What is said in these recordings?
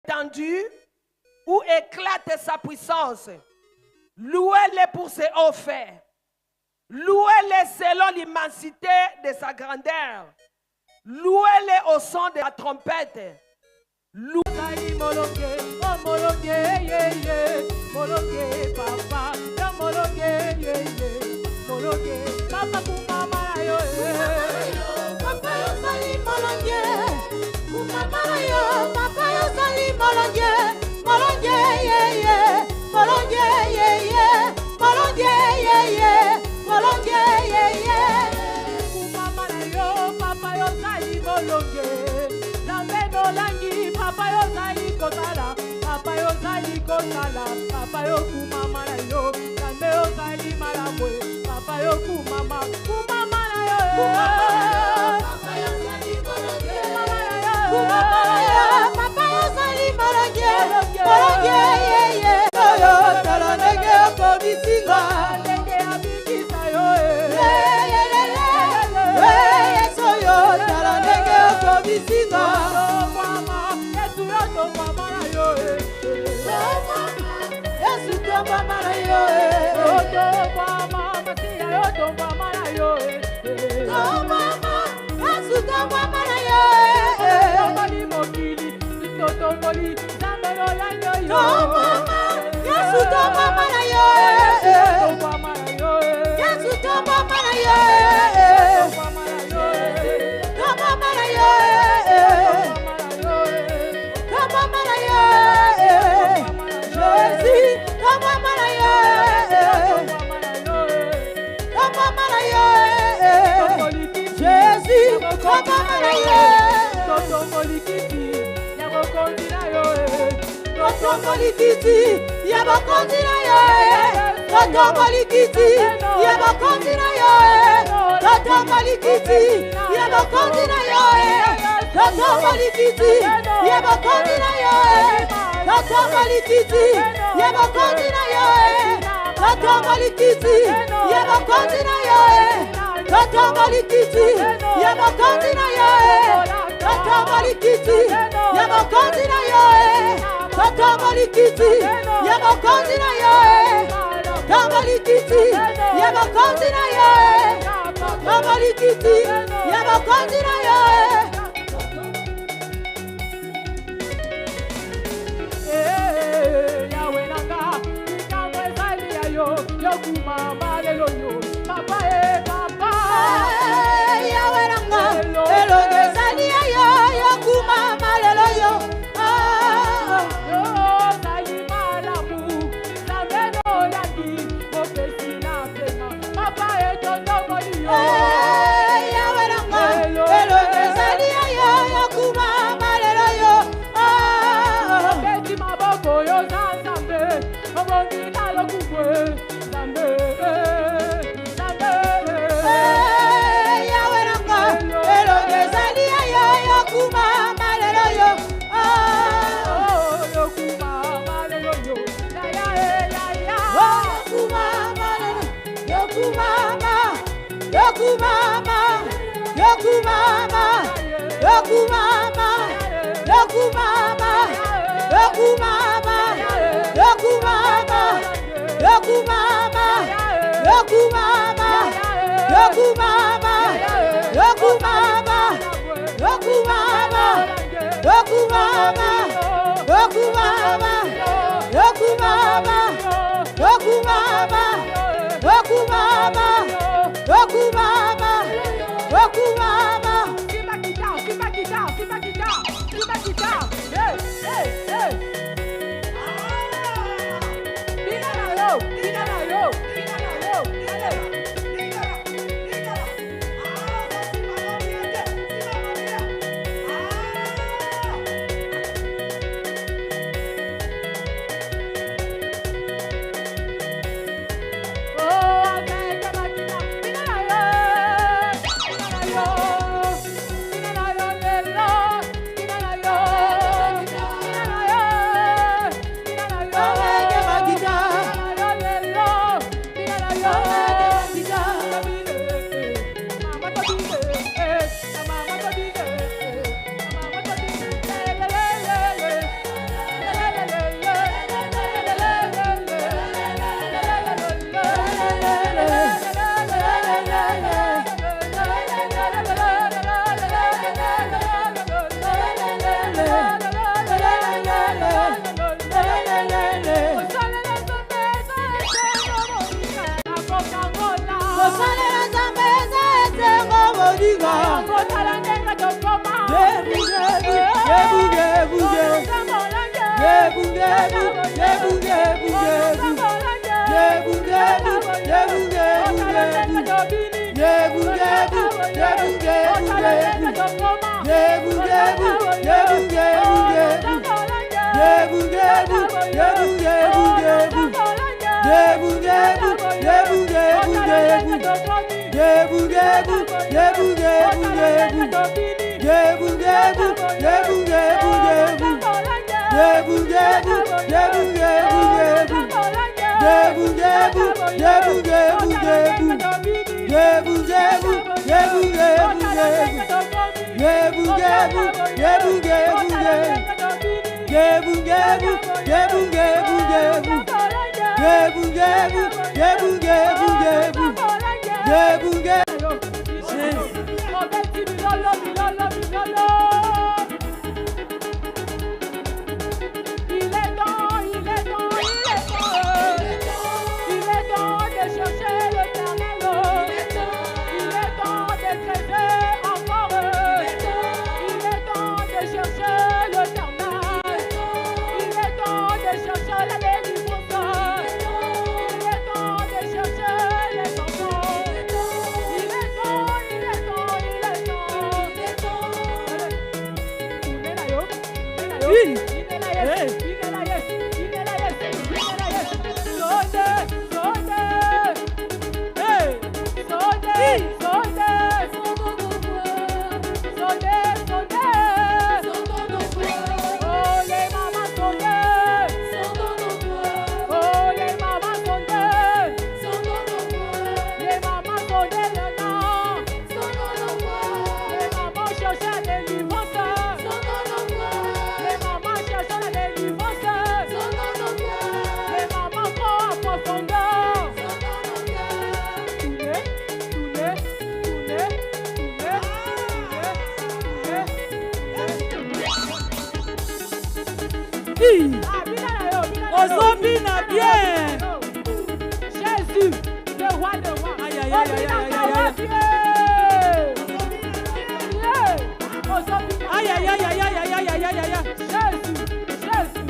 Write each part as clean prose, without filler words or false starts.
étendue où éclate sa puissance. Louez-le pour ses hauts faits. Louez-le selon l'immensité de sa grandeur. Louez-le au son de la trompette. Louez-le. Papa yo kumama na yo, zambe yo zali malabwe. Papa yo kumama na yo, papa yo zali malabwe. Papa yo zali malabwe, malabwe ye. Yo tala nege ko bisinga, nege abikisa yo. Yeso yo tala nege ko bisinga. Mama, yesu yo to mama na yo. Mama na yo, oto mama, matia oto mama na yo, to mama, asuta mama na yo, tomoli mokili, tomoli, zamelo la yo, to mama, asuta mama na yo, to mama na yo, asuta mama na yo, to mama na yo, to mama na yo, to mama na yo, Jésus. Jésus, Toto malikiti, ya makondi na yo. Toto malikiti, ya makondi na yo. Toto malikiti, ya makondi na yo. Toto malikiti, ya makondi na yo. Toto malikiti, ya makondi na yo. Yawe nanga, kamwe zali ya yo, yokuma malelo yo. Papa papa. Yawe nanga, elo gezali ya yo, yokuma malelo yo. Yo zali malamu, zameno landi, mopesi na pena. Papa etondo moli yo. Yawe nanga, elo gezali ya yo, yokuma malelo yo. Beti maboko yo zambe, obondi nalo kubwe, zambe. Jésus, le roi de rois. Aïe, aïe, aïe, aïe, Jésus, Jésus.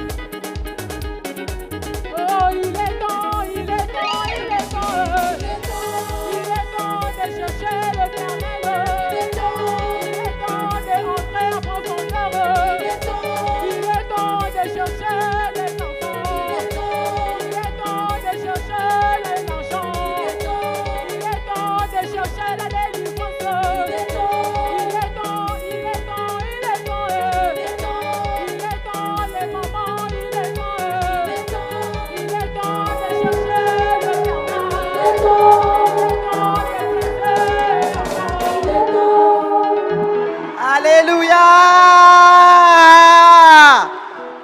Oh, il est temps, il est temps, il est temps. Il est temps de chercher l'Éternel. Il est temps d'entrer en profondeur. Il est temps de chercher les enfants. Il est temps de chercher les enfants. Il est temps de chercher la délivrance. Il est temps, il est temps, il est temps. Il est temps, les mamans, il est temps. Il est temps de chercher le Alléluia.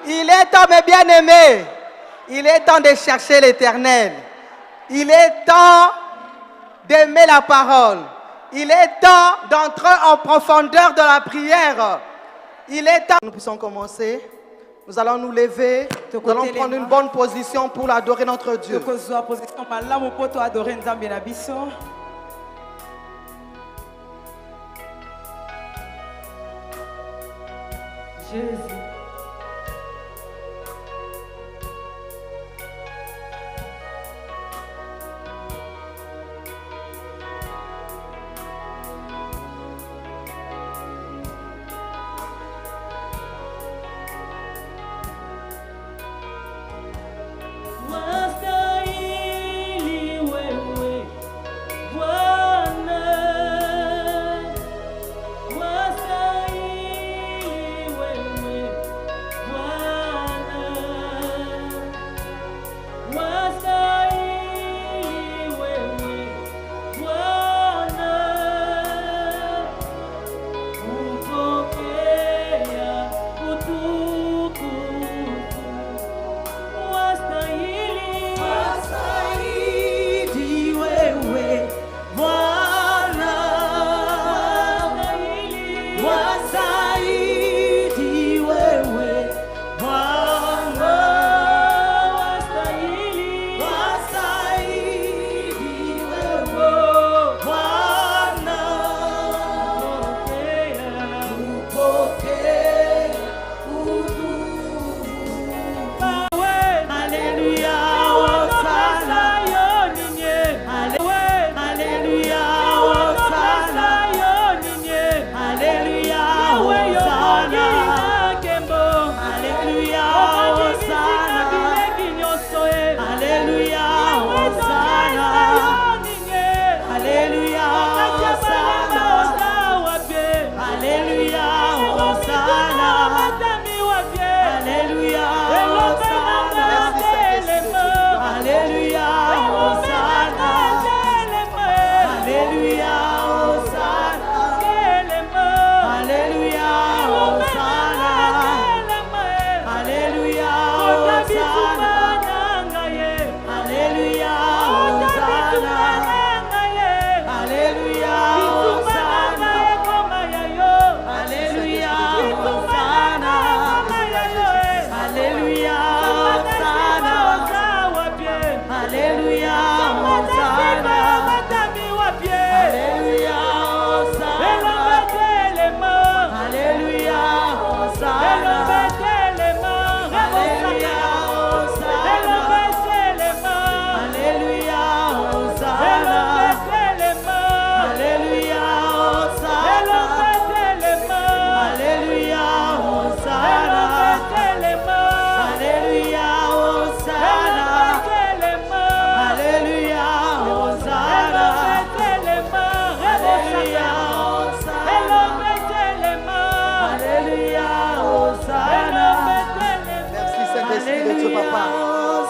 Il est temps, mes bien-aimés. Il est temps de chercher l'Éternel. Il est temps d'aimer la parole. Il est temps d'entrer en profondeur de la prière. Il est temps. Nous puissions commencer. Nous allons nous lever. Nous allons prendre une bonne position pour adorer notre Dieu. Jésus.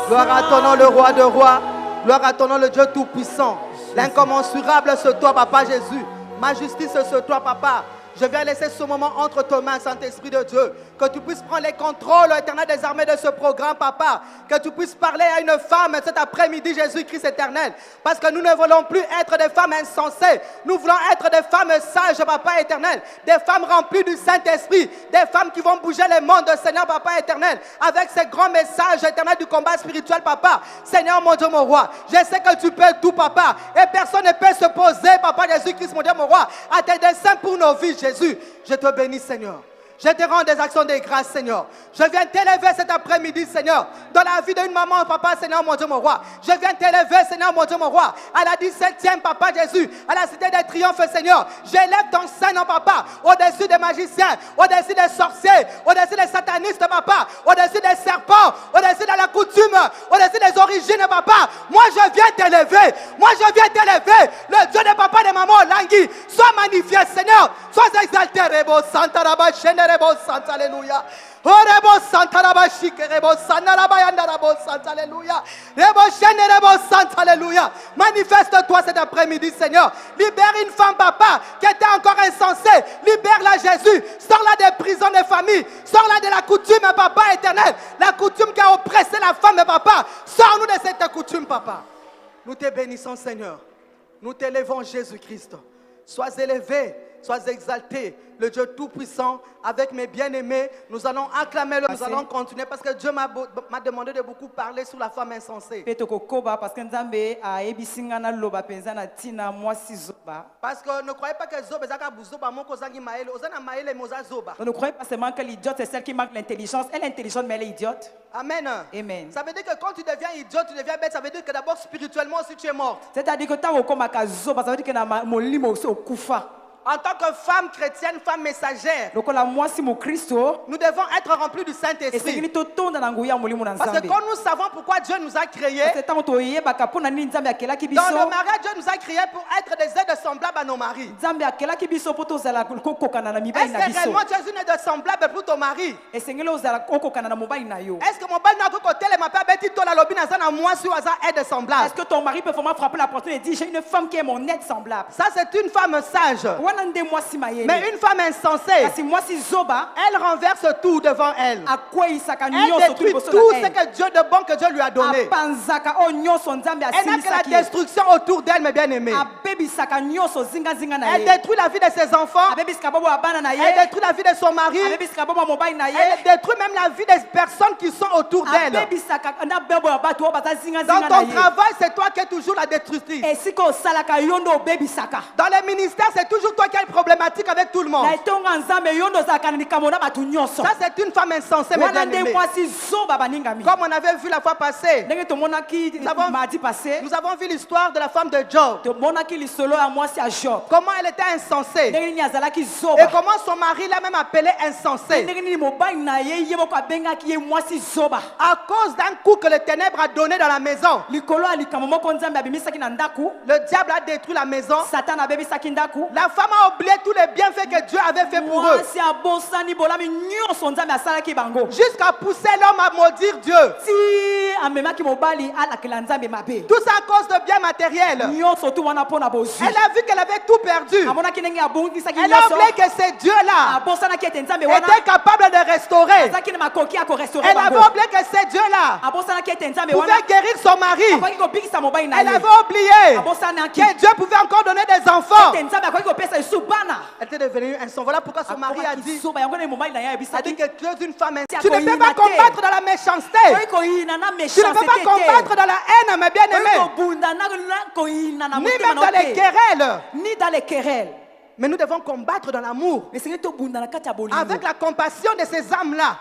Gloire à ton nom, le roi de rois. Gloire à ton nom, le Dieu tout-puissant. L'incommensurable, c'est toi, Papa Jésus. Ma justice, c'est toi, Papa. Je viens laisser ce moment entre tes mains, Saint-Esprit de Dieu. Que tu puisses prendre les contrôles, éternel, des armées de ce programme, Papa. Que tu puisses parler à une femme cet après-midi, Jésus-Christ éternel. Parce que nous ne voulons plus être des femmes insensées. Nous voulons être des femmes sages, Papa éternel. Des femmes remplies du Saint-Esprit. Des femmes qui vont bouger les mondes, Seigneur, Papa éternel. Avec ces grands messages, éternel, du combat spirituel, Papa. Seigneur, mon Dieu, mon roi. Je sais que tu peux tout, Papa. Et personne ne peut se poser, Papa Jésus-Christ, mon Dieu, mon roi, à tes desseins pour nos vies, Jésus. Je te bénis, Seigneur. Je te rends des actions de grâce, Seigneur. Je viens t'élever cet après-midi, Seigneur. Dans la vie d'une maman, Papa, Seigneur, mon Dieu, mon roi. Je viens t'élever, Seigneur, mon Dieu, mon roi. À la 17e, Papa Jésus. À la cité des triomphes, Seigneur. J'élève ton Saint-Nom, Papa. Au-dessus des magiciens. Au-dessus des sorciers. Au-dessus des satanistes, Papa. Au-dessus des serpents. Au-dessus de la coutume. Au-dessus des origines, Papa. Moi, je viens t'élever. Moi, je viens t'élever. Le Dieu de Papa, de Maman, Langui. Sois magnifié, Seigneur. Sois exalté, Rebo, Santa Rabba, Rebo, Santa, Alléluia. Oh, Rebo, Santa Rabba, Chic, Rebo, Santa Rabba, Yanda, Rebo, Santa, Alléluia. Rebo, Chene, Rebo, Santa, Alléluia. Manifeste-toi cet après-midi, Seigneur. Libère une femme, Papa, qui était encore insensée. Libère-la, Jésus. Sors-la des prisons des familles. Sors-la de la coutume, Papa éternel. La coutume qui a oppressé la femme, Papa. Sors-nous de cette coutume, Papa. Nous te bénissons, Seigneur. Nous t'élevons, Jésus-Christ. Sois élevé, sois exalté, le Dieu tout-puissant. Avec mes bien-aimés, nous allons acclamer, nous allons continuer parce que Dieu m'a demandé de beaucoup parler sur la femme insensée. Parce que ne croyez pas que Zoba Zaka Bouzoba Mokozangi Maël, Ozana Maël et Moza Zoba. Ne croyez pas seulement que l'idiote c'est celle qui manque l'intelligence. Elle est intelligente mais elle est idiote. Amen. Amen. Ça veut dire que quand tu deviens idiote, tu deviens bête, ça veut dire que d'abord spirituellement aussi tu es morte. C'est-à-dire que tant que Zoba, ça veut dire que mon limo aussi au Koufa. En tant que femme chrétienne, femme messagère, nous devons être remplis du Saint-Esprit. Parce que quand nous savons pourquoi Dieu nous a créés, dans le mariage, Dieu nous a créés pour être des aides semblables à nos maris. Est-ce que réellement Jésus n'est de semblable pour ton mari? Est-ce que mon bal n'a pas côté les m'a pas bêti toi la lobby n'a moi sur hasard aide semblable? Est-ce que ton mari peut vraiment frapper la porte et dire j'ai une femme qui est mon aide semblable? Ça c'est une femme sage. Mais une femme insensée, elle renverse tout devant elle. Elle détruit tout ce que Dieu de bon que Dieu lui a donné. Elle n'a que la destruction autour d'elle, mes bien-aimés. Elle détruit la vie de ses enfants. Elle détruit la vie de son mari. Elle détruit même la vie des personnes qui sont autour d'elle. Dans ton travail, c'est toi qui es toujours la destructrice. Dans les ministères, c'est toujours toi qui as une problématique avec tout le monde. Ça, c'est une femme insensée, mes bien-aimés. Comme on avait vu la fois passée, nous avons vu l'histoire de la femme de Job. Comment elle était insensée. Et comment son mari l'a même appelée insensée. À cause d'un coup que le ténèbre a donné dans la maison. Le diable a détruit la maison. La femme a oublié tous les bienfaits que Dieu avait fait pour eux. Jusqu'à pousser l'homme à maudire Dieu. Tout ça à cause de biens matériels. Elle a vu qu'elle avait tout perdu. Elle a oublié que ces dieux-là étaient capables de restaurer. Elle avait oublié que ces dieux-là pouvaient guérir son mari. Elle avait oublié que Dieu pouvait encore donner des enfants. Elle était devenue insensée. Voilà pourquoi son mari a dit que tu es une femme insensée. Tu ne peux pas combattre dans la méchanceté. Tu ne peux pas combattre dans la haine, mes bien-aimés. Ni même dans les querelles. Mais nous devons combattre dans l'amour. Avec la compassion de ces âmes-là.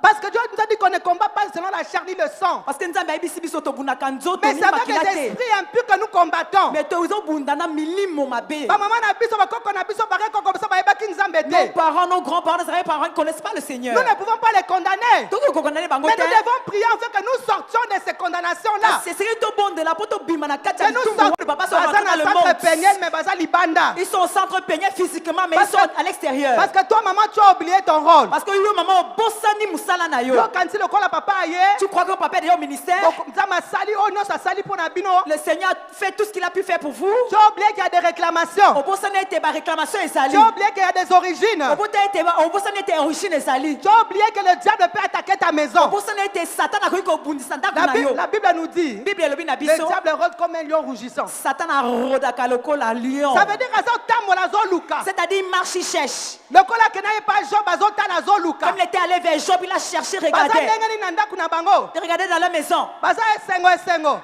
Parce que Dieu nous a dit qu'on ne combat pas selon la chair ni le sang. Mais c'est avec les esprits impurs que nous combattons. Nos parents, nos grands-parents ne connaissent pas le Seigneur. Nous ne pouvons pas les condamner. Mais nous devons prier afin que nous sortions de ces condamnations-là. Que nous sortions. Ils sont au centre péniel physiquement, mais ils sont à l'extérieur. Parce que toi, maman, tu as oublié ton rôle. Parce que maman, mosala na yo. Yo kanti lokola papa aye. Tu crois que papa est déjà au ministère? Nzambe asali o nyonso asali mpona bino. Le Seigneur fait tout ce qu'il a pu faire pour vous. Tu as oublié qu'il y a des réclamations. Obosana ete ba réclamation ezali. Tu as oublié qu'il y a des origines. Obosana ete origine ezali. Tu as oublié que le diable peut attaquer ta maison. Obosana ete Satan akoki kobundisa ndako na yo. La Bible nous dit, Bible elobi na le biso. diable rôde comme un lion rougissant. Satan arodaka lokola lion. Ça veut dire que C'est-à-dire il marche, il cherche. le kola que n'a pas Job azotala zoluka. Comme il était allé vers Job, il a cherché, regardé. Regardez dans la maison.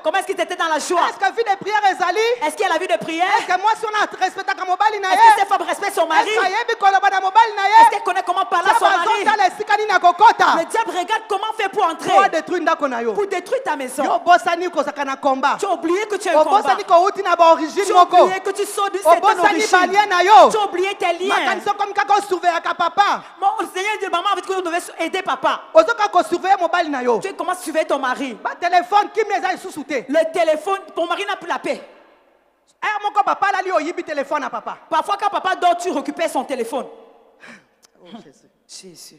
Comment est-ce qu'il était dans la joie? Est-ce que vie de prière ezali? Est-ce qu'il y a la vie de prière? Est-ce que moi si on a respecté ka mobali na Est-ce ye? que ces femmes respectent son mari? Est-ce que yebi koloba na mobali na Est-ce ye? qu'elle connaît comment parler à son mari? Le diable regarde comment faire pour entrer. Pour détruire ndako na yo. Pour détruire ta maison. Yo bosani ko sakana combat. Tu as oublié que tu es un combat. Bosani ko uti na ba origine Tu as moko. oublié que tu sors d'une certaine Bosani origine. balien na yo. Tu as oublié tes liens. Makanso comme kako surveiller ka papa. Mon Seigneur dit maman avait dit que vous devez aider papa. Ozoka ko surveiller mobali na yo. Tu commences à surveiller ton mari. Ba téléphone qui me les a sous-souté. Le téléphone, ton mari n'a plus la paix. Mon papa là li oyibi téléphone à papa. Parfois quand papa dort, tu récupères son téléphone. Jésus.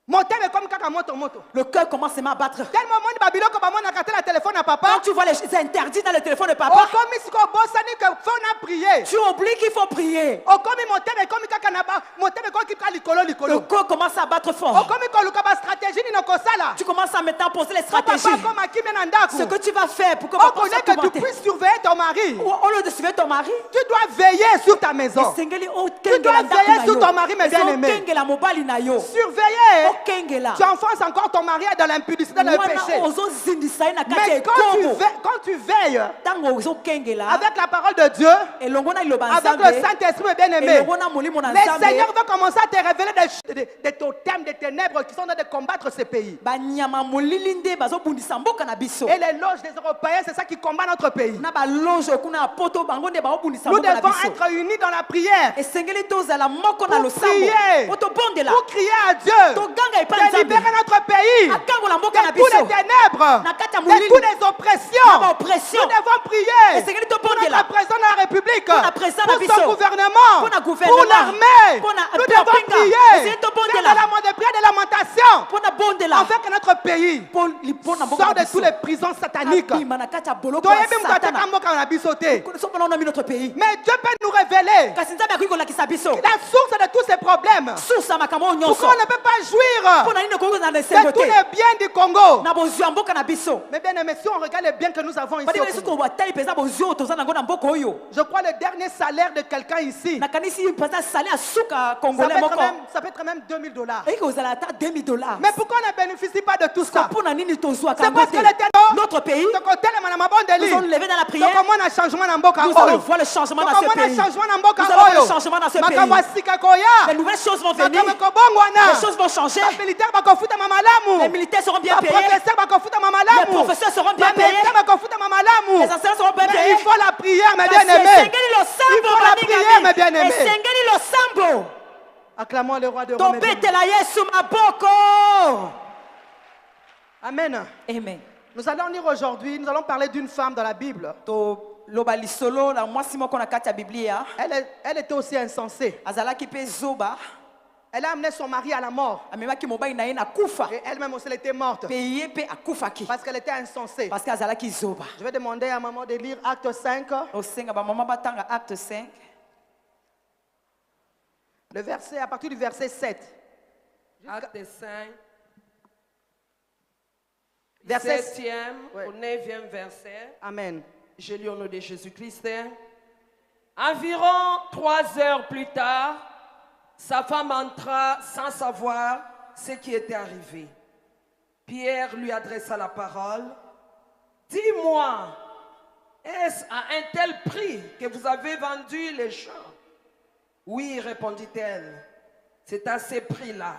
Monter comme kaka moto. Le cœur commence à battre. Quel moment de babilo ko ba mona ka la téléphone à papa? Quand tu vois les choses interdites dans le téléphone de papa, Comme si ko bosani que faut na prier. tu oublies qu'il faut prier. Comme monter comme kaka na ba monter comme ki ka Le likolo. cœur commence à battre fort. Comme ko luka ba stratégie ni no ko sala. Tu commences à maintenant poser les Papa stratégies. comme akime na ndako. Ce que tu vas faire pour que papa Au lieu soit que tu commenté. puisses surveiller ton mari, Au lieu de suivre ton mari, tu dois veiller sur ta maison. tu dois veiller sur ton mari, mes bien-aimés. Surveiller. Tu enfonces encore ton mari dans l'impudicité, dans le péché. Mais quand tu veilles avec la parole de Dieu, avec le Saint-Esprit bien-aimé, le Seigneur va commencer à te révéler des totems, des ténèbres qui sont en train de combattre ce pays. Et les loges des Européens, c'est ça qui combat notre pays. Nous devons être unis dans la prière. Pour crier à Dieu de libérer notre pays de tous les ténèbres, de toutes les oppressions. Nous devons prier pour notre président de la République, pour son gouvernement, pour l'armée. Nous devons prier, faire de la prière de lamentation, afin que notre pays sorte de toutes les prisons sataniques. Mais Dieu peut nous révéler la source de tous ces problèmes. Pourquoi on ne peut pas jouir de tous les biens du Congo? Mais bien aimé, si on regarde les biens que nous avons ici au Congo, je crois le dernier salaire de quelqu'un ici, ça peut être même $2000. Mais pourquoi on ne bénéficie pas de tout ça? C'est parce que notre pays, nous allons lever dans la prière. Nous allons voir le changement dans ce pays. Nous allons voir le changement dans ce pays. Les nouvelles choses vont venir. Les choses vont changer. Les militaires seront bien payés. Les professeurs seront bien payés. Les enseignants seront bien payés. Il faut la prière, mes bien-aimés. Il faut la prière, mes bien-aimés. Acclamons le roi de Rome. Amen. Amen. Nous allons lire aujourd'hui, nous allons parler d'une femme dans la Bible. Elle était aussi insensée. Elle a amené son mari à la mort. Et elle-même aussi, elle était morte. Parce qu'elle était insensée. Je vais demander à maman de lire Acte 5. Le verset, à partir du verset 7. Acte 5. Verset 7e au 9e verset. Amen. Je lis au nom de Jésus-Christ. Environ 3 heures plus tard, sa femme entra sans savoir ce qui était arrivé. Pierre lui adressa la parole. Dis-moi, est-ce à un tel prix que vous avez vendu les champs? Oui, répondit-elle, c'est à ce prix-là.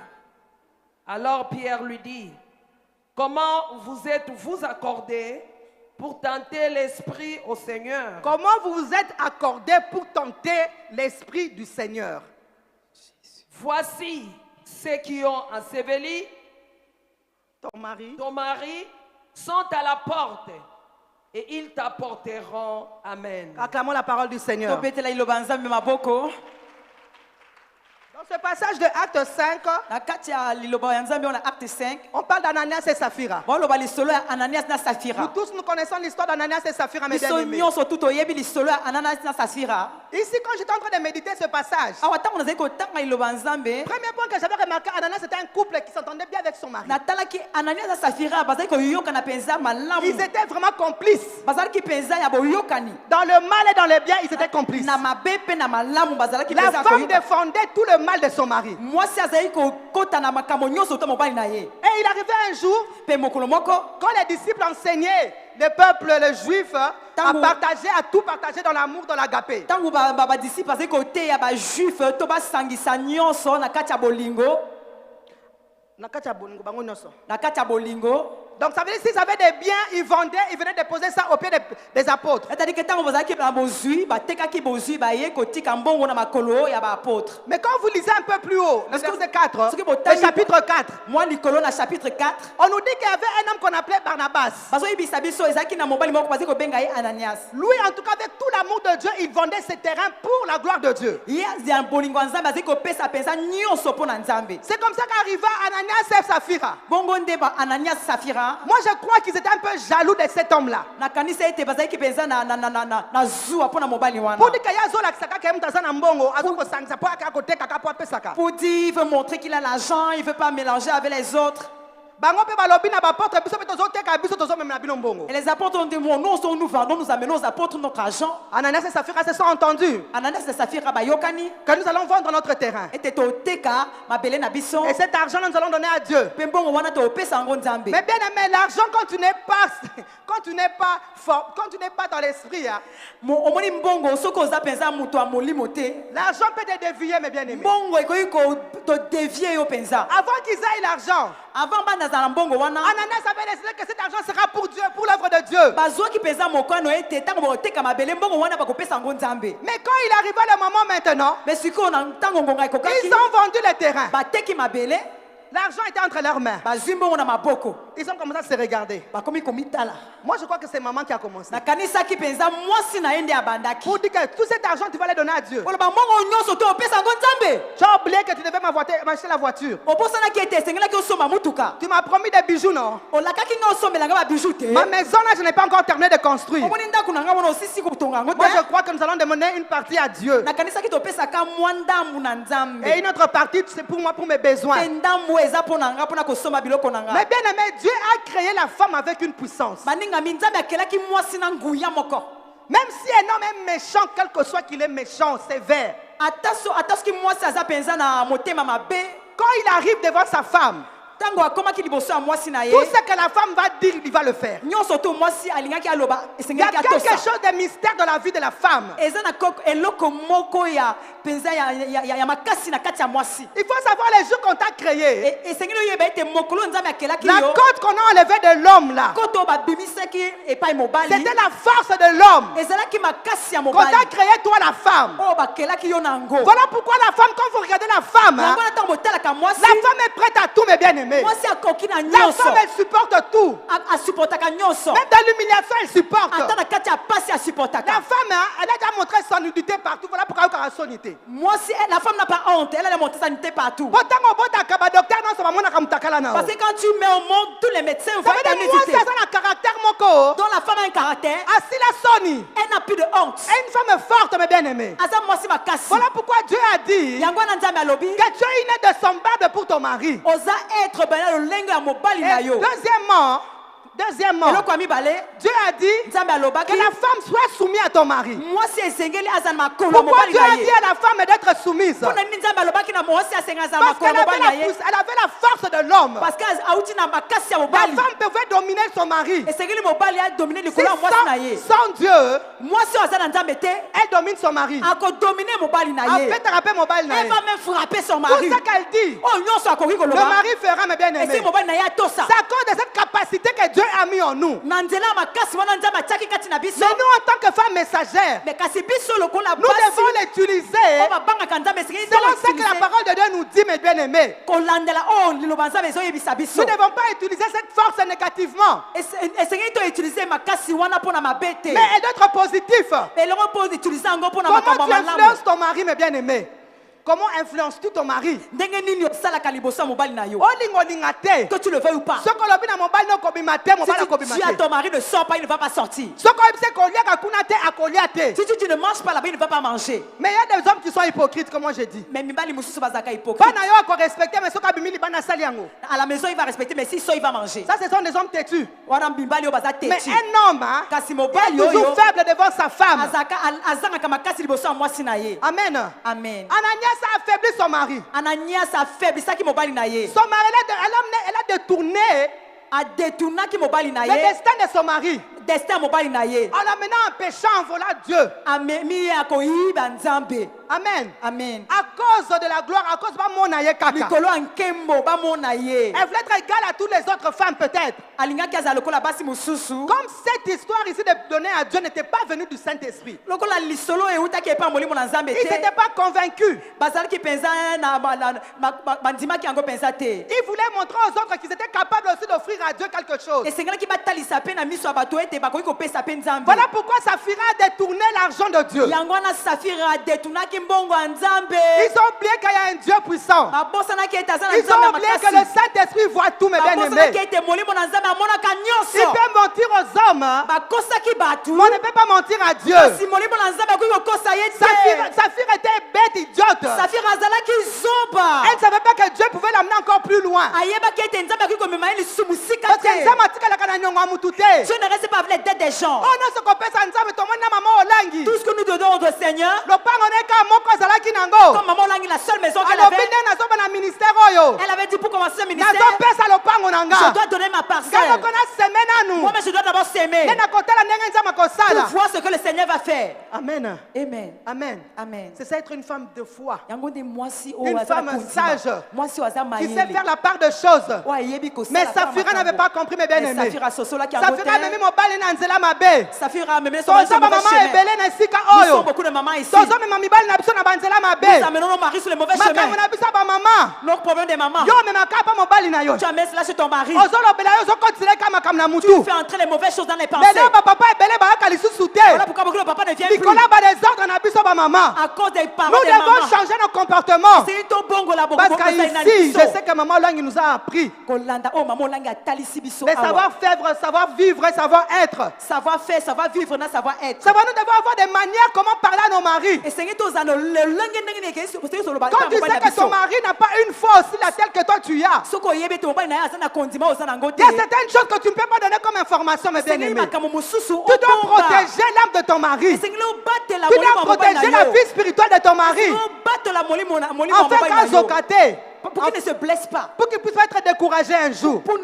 Alors Pierre lui dit, comment vous êtes-vous accordé pour tenter l'esprit au Seigneur? Comment vous vous êtes accordé pour tenter l'esprit du Seigneur? Voici ceux qui ont enseveli ton mari sont à la porte et ils t'apporteront. Amen. Acclamons la parole du Seigneur. Donc Dans ce passage de Acte 5, na kati ya liloba ya Nzambe on a acte 5 on parle d'Ananias et Saphira. bon loba lisolo ya Ananias na Nous Saphira tous nous connaissons l'histoire d'Ananias et Saphira, mes biso bien-aimés. nyonso tout oyebi lisolo ya Ananias na Saphira Ici, quand j'étais en train de méditer ce passage, awa ntango nazali kotanga liloba ya Nzambe premier point que j'avais remarqué, Ananias était un couple qui s'entendait bien avec son mari. natalaki Ananias na Saphira bazali koyokana penza malamu Ils étaient vraiment complices. bazalaki penza ya boyokani Dans le mal et dans le bien, ils étaient complices. na mabe mpe na malamu bazalaki La penza femme koyoka défendait tout le mal de son mari. mwasi azali kokota na makambo nyonso to mobali na ye Et il arrivait un jour, mpe mokolo moko quand les disciples enseignaient le peuple, le juif, à Tango. partager, à tout partager dans l'amour, dans l'agapé. ntango badisiple bazali koteya bajuife to basangisa nyonso na kati ya bolingo Na kati ya bolingo, bango nyonso. na kati ya bolingo Donc ça veut dire s'ils avaient des biens, ils vendaient, ils venaient déposer ça au pied des apôtres. c'est-à-dire que ntango bazalaki na bozwi batekaki bozwi baye kotika mbongo na makolo ya baapôtre Mais quand vous lisez un peu plus haut, le Est-ce que- verset 4, est-ce que vous le taillez- chapitre 4, mwa likolo na chapitre 4 on nous dit qu'il y avait un homme qu'on appelait Barnabas. bazoyebisa biso ezalaki na mobali moko bazali kobenga ye Ananias Lui, en tout cas, avec tout l'amour de Dieu, il vendait ses terrains pour la gloire de Dieu. ye ya bolingo ya nzambe azali kopesa mpenza nyonso mpo na nzambe C'est comme ça qu'arriva Ananias et Saphira. bongo nde ba Ananias Saphira Moi, je crois qu'ils étaient un peu jaloux de cet homme-là. nakanisa ete bazalaki mpenza na zuwa mpo na mobali wana Pour dire qu'il y a Zola qui s'est mutaza na mbongo, azoko sangisa po aka kote kaka po apesaka. pour dire il veut montrer qu'il a l'argent il veut pas mélanger avec les autres Bango pe balobi na baporte biso pe tozoteka biso tozomemela bino mbongo. et les apôtres ont dit nous nous vendons nous amenons aux apôtres notre argent Ananias et Saphira se sont entendus Ananias et Saphira bayokani que nous allons vendre notre terrain. ete toteka mabele na biso Et cet argent, nous allons donner à Dieu. mpe mbongo wana topesa yango nzambe Mais bien aimé, l'argent, quand tu n'es pas, quand tu n'es pas fort, quand tu n'es pas dans l'esprit, hein, omoni mbongo soki oza mpenza moto ya molimo te l'argent peut te dévier, mes bien-aimés. mbongo ekoki todevie yo mpenza Avant qu'ils aient l'argent, avant banazala na mbongo wana Ananias avait décidé que cet argent sera pour Dieu, pour l'œuvre de Dieu. bazwaki mpenza mokano ete ntango bakoteka mabele mbongo wana bakopesa yango nzambe Mais quand il arriva le moment maintenant, me sikoyo na ntango ngonga ekokaki ils ont vendu le terrain. bateki mabele L'argent était entre leurs mains. bazwi mbongo na maboko Ils ont commencé à se regarder. bakomi komitala Moi, je crois que c'est maman qui a commencé. nakanisaki mpenza mwasi na ye nde abandaki Pour dire que tout cet argent, tu vas le donner à Dieu. oloba mbongo nyonso to opesa yango nzambe Tu as oublié que tu devais m'acheter la voiture. obosanaki ete esengelaki osomba mutuka Tu m'as promis des bijoux, non? olakaki nga osombelanga babiju te Ma maison, là, je n'ai pas encore terminé de construire. omoni ndako na nga wana osisi kotonga yango Moi, je te crois que nous allons demander une partie à Dieu. nakanisaki topesaka mwa ndambu na nzambe Et une autre partie, c'est pour moi, pour mes besoins. mpe ndambu eza mpo na nga mpona kosomba biloko na Mais nga bien aimé, Dieu a créé la femme avec une puissance. baningami nzambe akelaki mwasi na nguya moko Même si un homme est méchant, quel que soit qu'il est méchant, sévère, ata soki mwasi aza mpenza na motema mabe quand il arrive devant sa femme, ntango akomaki liboso ya mwasi na ye tout ce que la femme va dire, il va le faire. nyonso to mwasi alingaki aloba Il y a esengeli quelque atosa chose de mystère dans la vie de la femme. eza na eloko moko ya mpenza ya makasi na kati ya mwasi Il faut savoir les jours qu'on t'a créé. esengeli oyeba ete mokolo nzambe akelaki La yo côte qu'on a enlevée de l'homme là, koto oyo babimisaki epai mobali c'était la force de l'homme. ezalaki makasi ya Qu'on mobali t'a créé toi la femme. oyo bakelaki yo na yango Voilà pourquoi la femme, quand vous regardez la femme, hein, yango na ntango botalaka mwasi la femme est prête à tout, mes bien-aimés. mwasi akoki na La nyonso femme, elle supporte tout. asupportaka nyonso Même dans l'humiliation, elle supporte. ata na kati ya pasi La asupportaka femme, hein, elle a déjà montré son nudité partout. Voilà pourquoi elle a son nudité. mwasi la femme n'a pas honte elle a montré sa nudité partout Pourtant, on voit un docteur, non, ça va monter comme takala na. parce que quand tu mets au monde tous les médecins Ça voient veut ta dire moi, nudité ça a un caractère moko. dont la femme a un caractère Assis la Sony. elle n'a plus de honte Et une femme forte, mes bien-aimés. aza mwasi makasi Voilà pourquoi Dieu a dit yango wana nzambe alobi que tu es une aide semblable pour ton mari. oza être bana lolenge ya mobali na Et yo deuxièmement, eloko ya mibale Dieu a dit nzambe alobaki que la femme soit soumise à ton mari. mwasi esengeli aza na makolo ya Pourquoi mobali Dieu na a dit ye à la femme d'être soumise? mpona nini nzambe alobaki na mwasi asenga aza na Parce makolo qu'elle ya mobali na ye avait la force de l'homme. parce que auti na makasi ya La mobali femme pouvait dominer son mari. esengeli mobali adomine Si likolo ya mwasi na ye sans Dieu, mwasi oyo aza na nzambe te elle domine son mari. akodomine mobali na Elle ye peut te rappeler mobile na elle va même frapper son Tout mari ce qu'elle dit, oyo nyonso akoki le koloba mari fera, mes bien-aimés. esi mobali na ye atosa C'est à cause de cette capacité que Dieu a mis en nous. na nzela ya makasi wana nzambe atiaki kati na biso Mais nous, en tant que femmes messagères, me kasi biso lokola nous basi devons l'utiliser oyo babangaka nzambe esengeli selon ce que la parole de Dieu nous dit, mes bien-aimés. kolandela oyo liloba nzambe ezoyebisa biso Nous ne devons pas utiliser cette force négativement, esengeli toutilize makasi wana mpona mabe te mais elle doit être positive. elongo mpo utilize yango mpona Comment makambo tu ya malamu influences ton mari, mes bien-aimés? Comment influences-tu ton mari? ndenge nini osalaka liboso ya mobali na yo Olingolinga te. que tu le veuilles ou pas. Soko lobi na mobali no kobima te, Si mobali tu kobima dis à te. ton mari ne sort pas, il ne va pas sortir. Soko ebise koliaka kuna te, akolia te. Si tu dis ne mange pas là-bas, il ne va pas manger. Mais il y a des hommes qui sont hypocrites, comme moi j'ai dit. Mais mibali mususu bazaka hypocrite. Bana yo ko respecter, mais soko abimi libana sali yango. À la maison, il va respecter, mais s'il sort, il va manger. Ça, ce sont des hommes têtus. Wana mibali yo baza Mais têtu. un homme, hein, Kasi il mobali est yo toujours yo faible devant sa femme. azaka azanga makasi liboso ya mwasi na ye. Amen. Amen. Ananias a affaibli son mari. Ananias affaiblisaki mobali na ye. Son mari, elle a détourné Adetunaki mobali na le ye. destin de son mari. Destin ya mobali na ye. En l'amenant en péchant, en volant Dieu. Amemi ye akoyiba nzambe. Amen. Amen. À cause de la gloire, à cause de mon aïe kaka. Likolo ya nkembo bamona ye. Elle voulait être égale à toutes les autres femmes peut-être. Alingaki azala lokola basi mosusu. Comme cette histoire ici de donner à Dieu n'était pas venue du Saint-Esprit. Lokola lisolo eutaki epa molimo na nzambe Ils te. n'étaient pas convaincus. Bazalaki penza na bandimaki yango penza te. Ils voulaient montrer aux autres qu'ils étaient capables aussi d'offrir à Dieu quelque chose. Esengelaki batalisa pe na miso ya bato ete bakoki kopesa pe nzambe. Voilà pourquoi Saphira a détourné l'argent de Dieu. Yango wana Safira adetunaki mbongo ya nzambe. Ils ont oublié qu'il y a un Dieu puissant. Babosanaki ete aza na Ils nzambe ont ya oublié que makasi. le Saint-Esprit voit tout, mes Babosanaki bien-aimés. ete molimo na nzambe amonaka Il nyonso. peut mentir aux hommes, Bakosaki bato. mais on ne peut pas mentir à Dieu. Si molimo na nzambe akoki kokosa ye te. Saphira était bête, idiote. Safira azalaki zoba. Elle ne savait pas que Dieu pouvait l'amener encore plus loin. Ayebaki ete nzambe akoki komema ye lisusu mosika Parce que te. Nzambe atikala na nyongo ya mutu te. Dieu ne reste pas avec les dettes des gens. Oh non, ce qu'on pèse à Nzambe, tomoni na maman olangi. Tout ce que nous donnons au Seigneur, Lopango neka moko azalaki nango. comme maman Langi, la seule maison qu'elle Alobi avait, nde nazoba na ministère oyo. elle avait dit pour commencer ce ministère, Nazopesa lopango na je nga. dois donner ma Ngai parcelle. moko naseme nanu. Moi, mais je dois d'abord s'aimer Nde nakotala ndenge Nzambe akosala. pour voir ce que le Seigneur va faire. Amen. Amen. Amen. Amen. C'est ça être une femme de foi. Yango de mwasi o Une aza femme na kondima. sage. Mwasi o aza Qui sait mayele. faire la part de choses. O ayebi kosala Mais par Saphira makambo. n'avait pas compris, mes Mais bien-aimés. Safira sosolaki yango Saphira te. memi mobali na nzela mabe. Safira a mené son mari Toza sur le ba mauvais mama chemin. ebele na esika Nous sommes oyo. beaucoup de mamans ici. Tozo mema mibali na biso na banzela Nous mabe. amenons nos maris sur le mauvais Makambo chemin. na biso ba mama. Nos problèmes des mamans. Yo memaka pa mobali na yo. Tu amènes cela chez ton mari. Ozolobela yo ozokotila ka makambo na Tu mutu. fais entrer les mauvaises choses dans les pensées. Lelo ba papa ebele bayaka lisusu te. Voilà pourquoi beaucoup de papa ne viennent plus. Likola ba désordre na biso ba mama. À cause des Nous paroles des devons mamans. changer nos comportements. C'est ton bongo la bongo. Parce qu'ici, je sais que maman Langi nous a appris Kolanda oh maman Langi a talisi biso. de savoir faire, savoir vivre et savoir être. Savoir faire, savoir vivre, na savoir être. Savoir, nous devons avoir des manières comment parler à nos maris. Et c'est que zano le langue ndenge ke sur le bas. Quand tu sais que ton mari n'a pas une foi aussi la telle que toi tu as. Soko yebe to mobali na ya sana kondima o sana ngote. Il y a certaines choses que tu ne peux pas donner comme information, mes bien-aimés. Tu Tu dois protéger l'âme de ton mari. Tu dois protéger la vie spirituelle de ton mari. Enfin, quand Zokate, pour qu'il ne se blesse pas. pour qu'il puisse pas être découragé un jour. Pour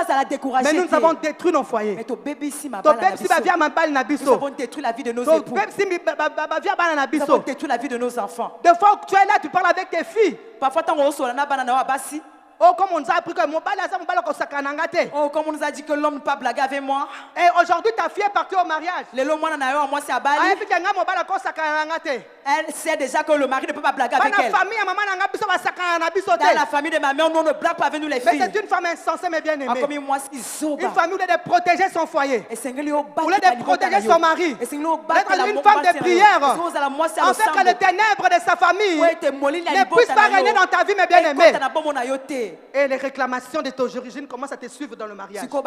ça la décourager. Mais nous avons détruit nos foyers. Mais ton bébé ici m'a Ton bébé si va via ma balle na Nous biso. avons détruit la vie de nos Ton époux. bébé si va via balle na Nous avons biso. détruit la vie de nos enfants. Des fois tu es là, tu parles avec tes filles. Parfois, tant qu'on reçoit la banane à Bassi. Oh, comme on nous a appris que mon balle a ça, mon balle a sakana ngate. Oh, comme on nous a dit que l'homme ne peut pas blaguer avec moi. Et aujourd'hui ta fille est partie au mariage. Le long, moi, c'est à Ah, Bali. et puis quand mon balle a sakana ngate. Elle sait déjà que le mari ne peut pas blaguer avec Dans elle. la famille, maman n'a pas biso ba sakana na biso Dans te. la famille de ma mère, nous ne blague pas avec nous les Mais filles. c'est une femme insensée, mais bien Ah, aimée. comme moi, ils sont Une famille où elle doit protéger son foyer. Et c'est un voulait protéger son mari. Et c'est une femme de prière. En fait, que les ténèbres de sa famille ne puissent pas régner dans ta vie, mes bien-aimés. Et les réclamations de ton origine commencent à te suivre dans le mariage. Vous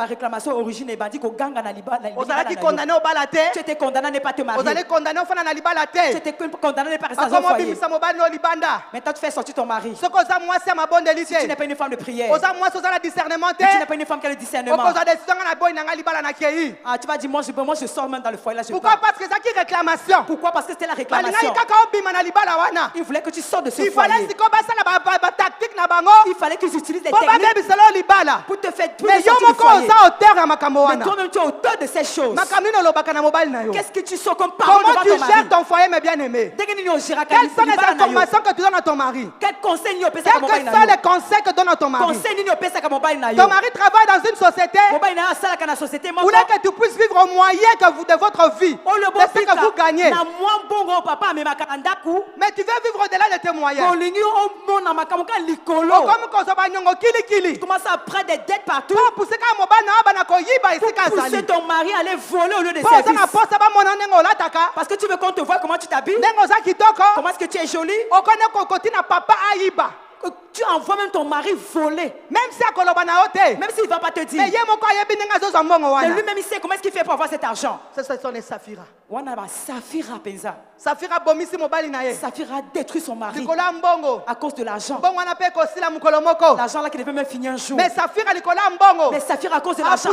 allez condamner au balate. Tu étais condamné à ne pas te Vous marier. allez condamner au fond à Tu balate. étais condamné à ne pas rester dans un Comment foyer. bimisa mobile no libanda. Maintenant, tu fais sortir ton mari. Ce que ça moi c'est ma bonne délice. Tu n'es pas une femme de prière. Oza moi ça la discernement te. Tu n'es pas une femme qui a le discernement. Okoza décision na boy na libala na kei. Ah, tu vas dire, moi je sors même dans le foyer là. Je Pourquoi? pars. Parce que ça qui réclamation. Pourquoi? Parce que c'était la Balinga réclamation. kaka obima na libala wana. Il voulait que tu sortes de ce Il fallait foyer. siko basala ba tactique na bango. Il fallait qu'ils utilisent des Pour pas techniques bébiselo libala. pour te faire pour Mais te yo sortir du moko foyer. oza auteur ya makambo Mais wana. toi-même tu es auteur de ces choses. Makambo no lobaka na mobile na yo. Qu'est-ce que tu sors comme parole Comment devant tu ton gères mari? ton foyer, mes bien-aimés? Quelles sont les informations que tu donnes à ton mari? Quel conseil n'y a pas Quels sont les conseils que tu donnes à ton mari? Conseil n'y a pas ça mobile na yo. Ton mari travaille dans une société Mobile na sala kana société où là que tu puisses vivre au moyen que vous, de votre vie, Oh le de bon ce que vous gagnez. na moi bongo papa mais makanda ku. Mais tu veux vivre au-delà de tes moyens. Kolingi o mona makamuka Oh, likolo. comme quand ça va kili. Tu commences à prendre des dettes partout. Pour pousser ton mari à aller voler au lieu de service. service. Parce que tu veux qu'on te voit comment tu t'habilles. Comment est-ce que tu es jolie. Tu envoies même ton mari voler. Même s'il ne va pas te dire. Mais lui-même il sait comment est-ce qu'il fait pour avoir cet argent. Ce sont les Saphira. Safira penza. Safira bomisi mobali na ye. Safira détruit son mari à cause de l'argent. L'argent là qui devait même finir un jour. Mais Safira likola mbongo. Mais Safira à cause de l'argent.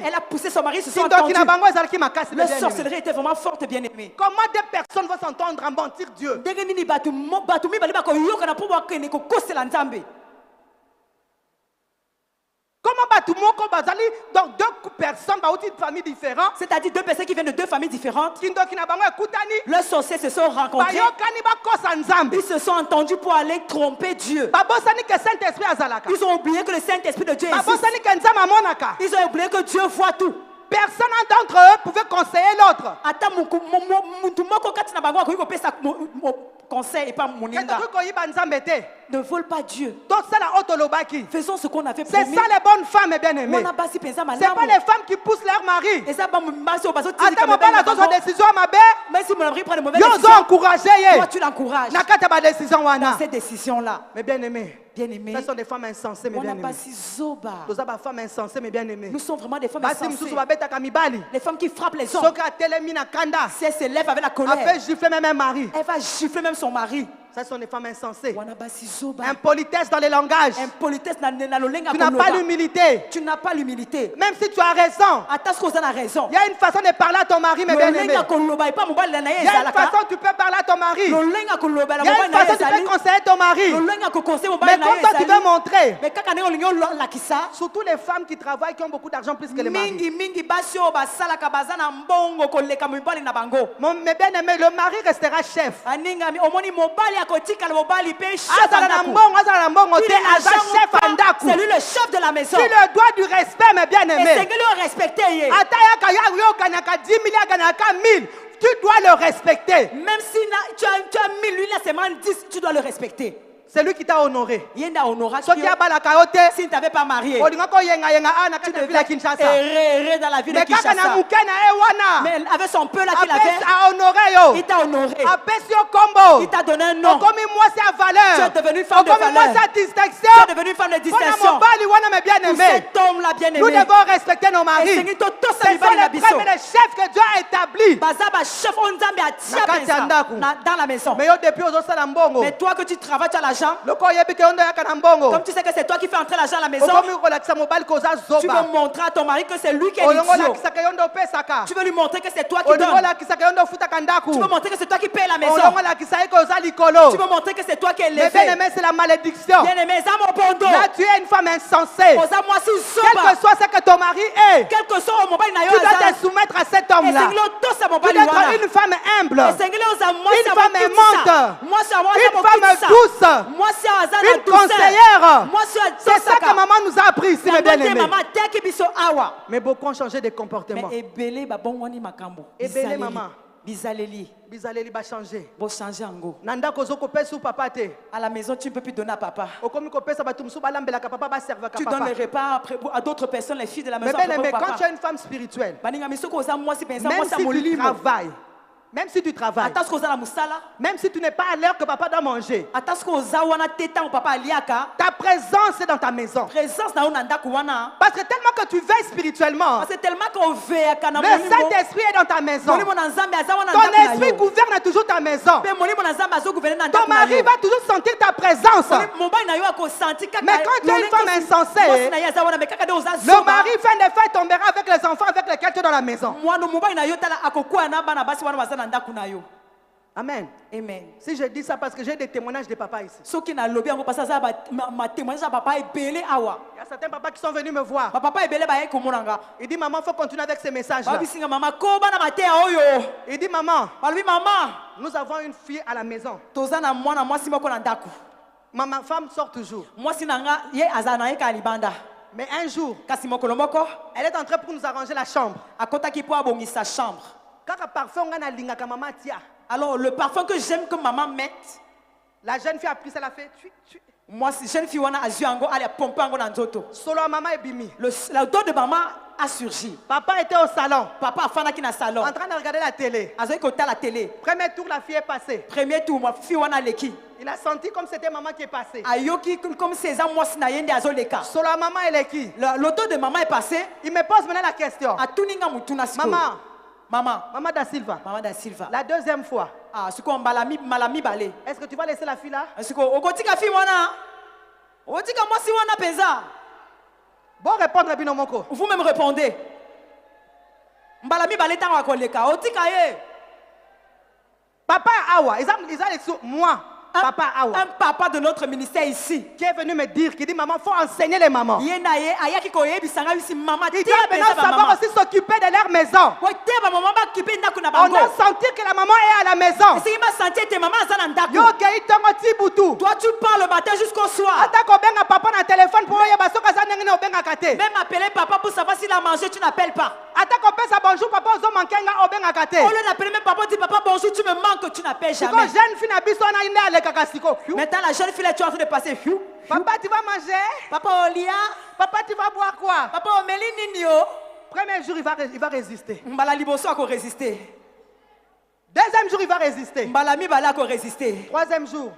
Elle a poussé son mari, se sont entendus. La sorcellerie était vraiment forte, bien aimée. Comment des personnes vont s'entendre à mentir Dieu? Comment donc deux personnes d'une famille différente, c'est-à-dire deux personnes qui viennent de deux familles différentes, leurs sorciers se sont rencontrés, ils se sont entendus pour aller tromper Dieu. Ils ont oublié que le Saint-Esprit de Dieu existe. Ils ont oublié que Dieu voit tout. Personne d'entre eux pouvait conseiller l'autre. Conseil et pas mon ne vole pas Dieu. Faisons ce qu'on a fait promis. C'est ça les bonnes femmes, bien aimées. C'est pas les femmes qui poussent leur mari. Ils ont encouragé. Toi tu l'encourages dans cette décision-là. Mais bien aimés. Bien-aimés. Ce sont des femmes insensées, mais bien aimées. Nous sommes vraiment des femmes insensées. Les femmes qui frappent les hommes. Si elle se lève avec la colère, elle va gifler même un mari. Elle va gifler même son mari. Ce sont des femmes insensées. Impolitesse dans les langages. Tu n'as pas l'humilité. Tu n'as pas l'humilité. Même si tu as raison. Il y a une façon de parler à ton mari, mais bien aimé. Il y a une façon tu peux parler à ton mari. Il y a une façon tu peux conseiller ton mari. Mais comme toi tu veux montrer. Surtout les femmes qui travaillent, qui ont beaucoup d'argent plus que les maris. Mais bien aimé, le mari restera chef. C'est lui le chef de la maison. Tu le dois du respect, mais bien aimé. Tu dois le respecter. Même si tu as 1000, lui là seulement 10, tu dois le respecter. C'est lui qui t'a honoré. Si tu ne t'avais pas marié, tu devais errer dans la ville de Kinshasa. Mais avec son peu là qu'il avait, il t'a honoré. Il t'a donné un nom. Tu es devenu femme de valeur. Tu es devenu femme de distinction. Pour cet homme là bien aimé, nous devons respecter nos maris. C'est ça le premier chef que Dieu a établi dans la maison. Mais toi que tu travailles, tu as l'argent. Comme tu sais que c'est toi qui fais entrer l'argent à la maison, tu veux montrer à ton mari que c'est lui qui est l'idiot. Tu veux lui montrer que c'est toi qui donne. Tu veux montrer que c'est toi qui paye la maison. Tu veux montrer que c'est toi qui es élevé. Bien aimé, c'est la malédiction. Là, tu es une femme insensée. Quel que soit ce que ton mari est, tu dois te soumettre à cet homme-là. Tu dois être une femme humble, une femme aimante, une femme douce, une conseillère. C'est ça que maman nous a appris ici, mes bien-aimés. Mais beaucoup ont changé de comportement. Ebele maman. Bizaleli va changer. Nanda kozo kopesa papa te. À la maison, tu ne peux plus donner à papa. Tu donnes les repas à d'autres personnes, les filles de la maison. Mais quand tu es une femme spirituelle, même si tu travailles, même si tu travailles, même si tu n'es pas à l'heure que papa doit manger, ta présence est dans ta maison. Parce que tellement que tu veilles spirituellement, le Saint-Esprit est dans ta maison. Ton esprit gouverne toujours ta maison. Ton mari va toujours sentir ta présence. Mais quand tu es une femme insensée, le mari fin de fait tombera avec les enfants avec lesquels tu es dans la maison. Amen. Amen. Si je dis ça parce que j'ai des témoignages de papa ici. Il y a certains papas qui sont venus me voir. Il dit maman, il faut continuer avec ces messages-là. Il dit maman, nous avons une fille à la maison. Ma femme sort toujours. Mais un jour, elle est entrée pour nous arranger la chambre. Alors le parfum que j'aime que maman mette, la jeune fille a pris ça, elle a fait. Moi, si jeune fille, on a azui ango, elle a pompé ango dans nzoto. Solo maman est bimi. Le dos de maman a surgi. Papa était au salon. Papa a fait qui na salon. En train de regarder la télé. Azoi côté la télé. Premier tour, la fille est passée. Premier tour, ma fille, on a l'équipe. Il a senti comme c'était maman qui est passée. Ayoki, comme ces ans, moi, si na yende azo leka. Solo maman, elle est qui? Le dos de maman est passé. Il me pose maintenant la question. A tuninga mutuna siko. Maman. Maman Da Silva. Maman da Silva. La deuxième fois. Ah, siko malami balé. Est-ce que tu vas laisser la fille là? Siko, okotika fille wana. Okotika moi si wana penza. Bon répondre Bino Moko. Vous même répondez. Mbalami balé tango koleka. Otika ye. Papa Awa, ils ont moi. Papa Awa. Un papa de notre ministère ici. Qui est venu me dire, qui dit maman, il faut enseigner les mamans. Il doit maintenant savoir aussi s'occuper de leur maison. On a senti que la maman est à la maison. Yo kei tongo tibutu. Toi tu parles le matin jusqu'au soir. Ata ko benga papa na téléphone pour oya basoka za ndenge na obenga kate. Même appeler papa pour savoir s'il a mangé, tu n'appelles pas. Ata ko pesa bonjour papa ozo mankenga obenga kate. Au lieu d'appeler même papa, dit papa bonjour, tu me manques, tu n'appelles jamais. Quand jeune fille na biso na inde ale kakasiko. Maintenant la jeune fille là, tu es en train de passer. Papa tu vas manger? Papa Olia. Papa tu vas boire quoi? Papa Omeli Nino. Premier jour il va résister. Mbala liboso a résister. Deuxième jour il va résister. Mbalami bala a résister.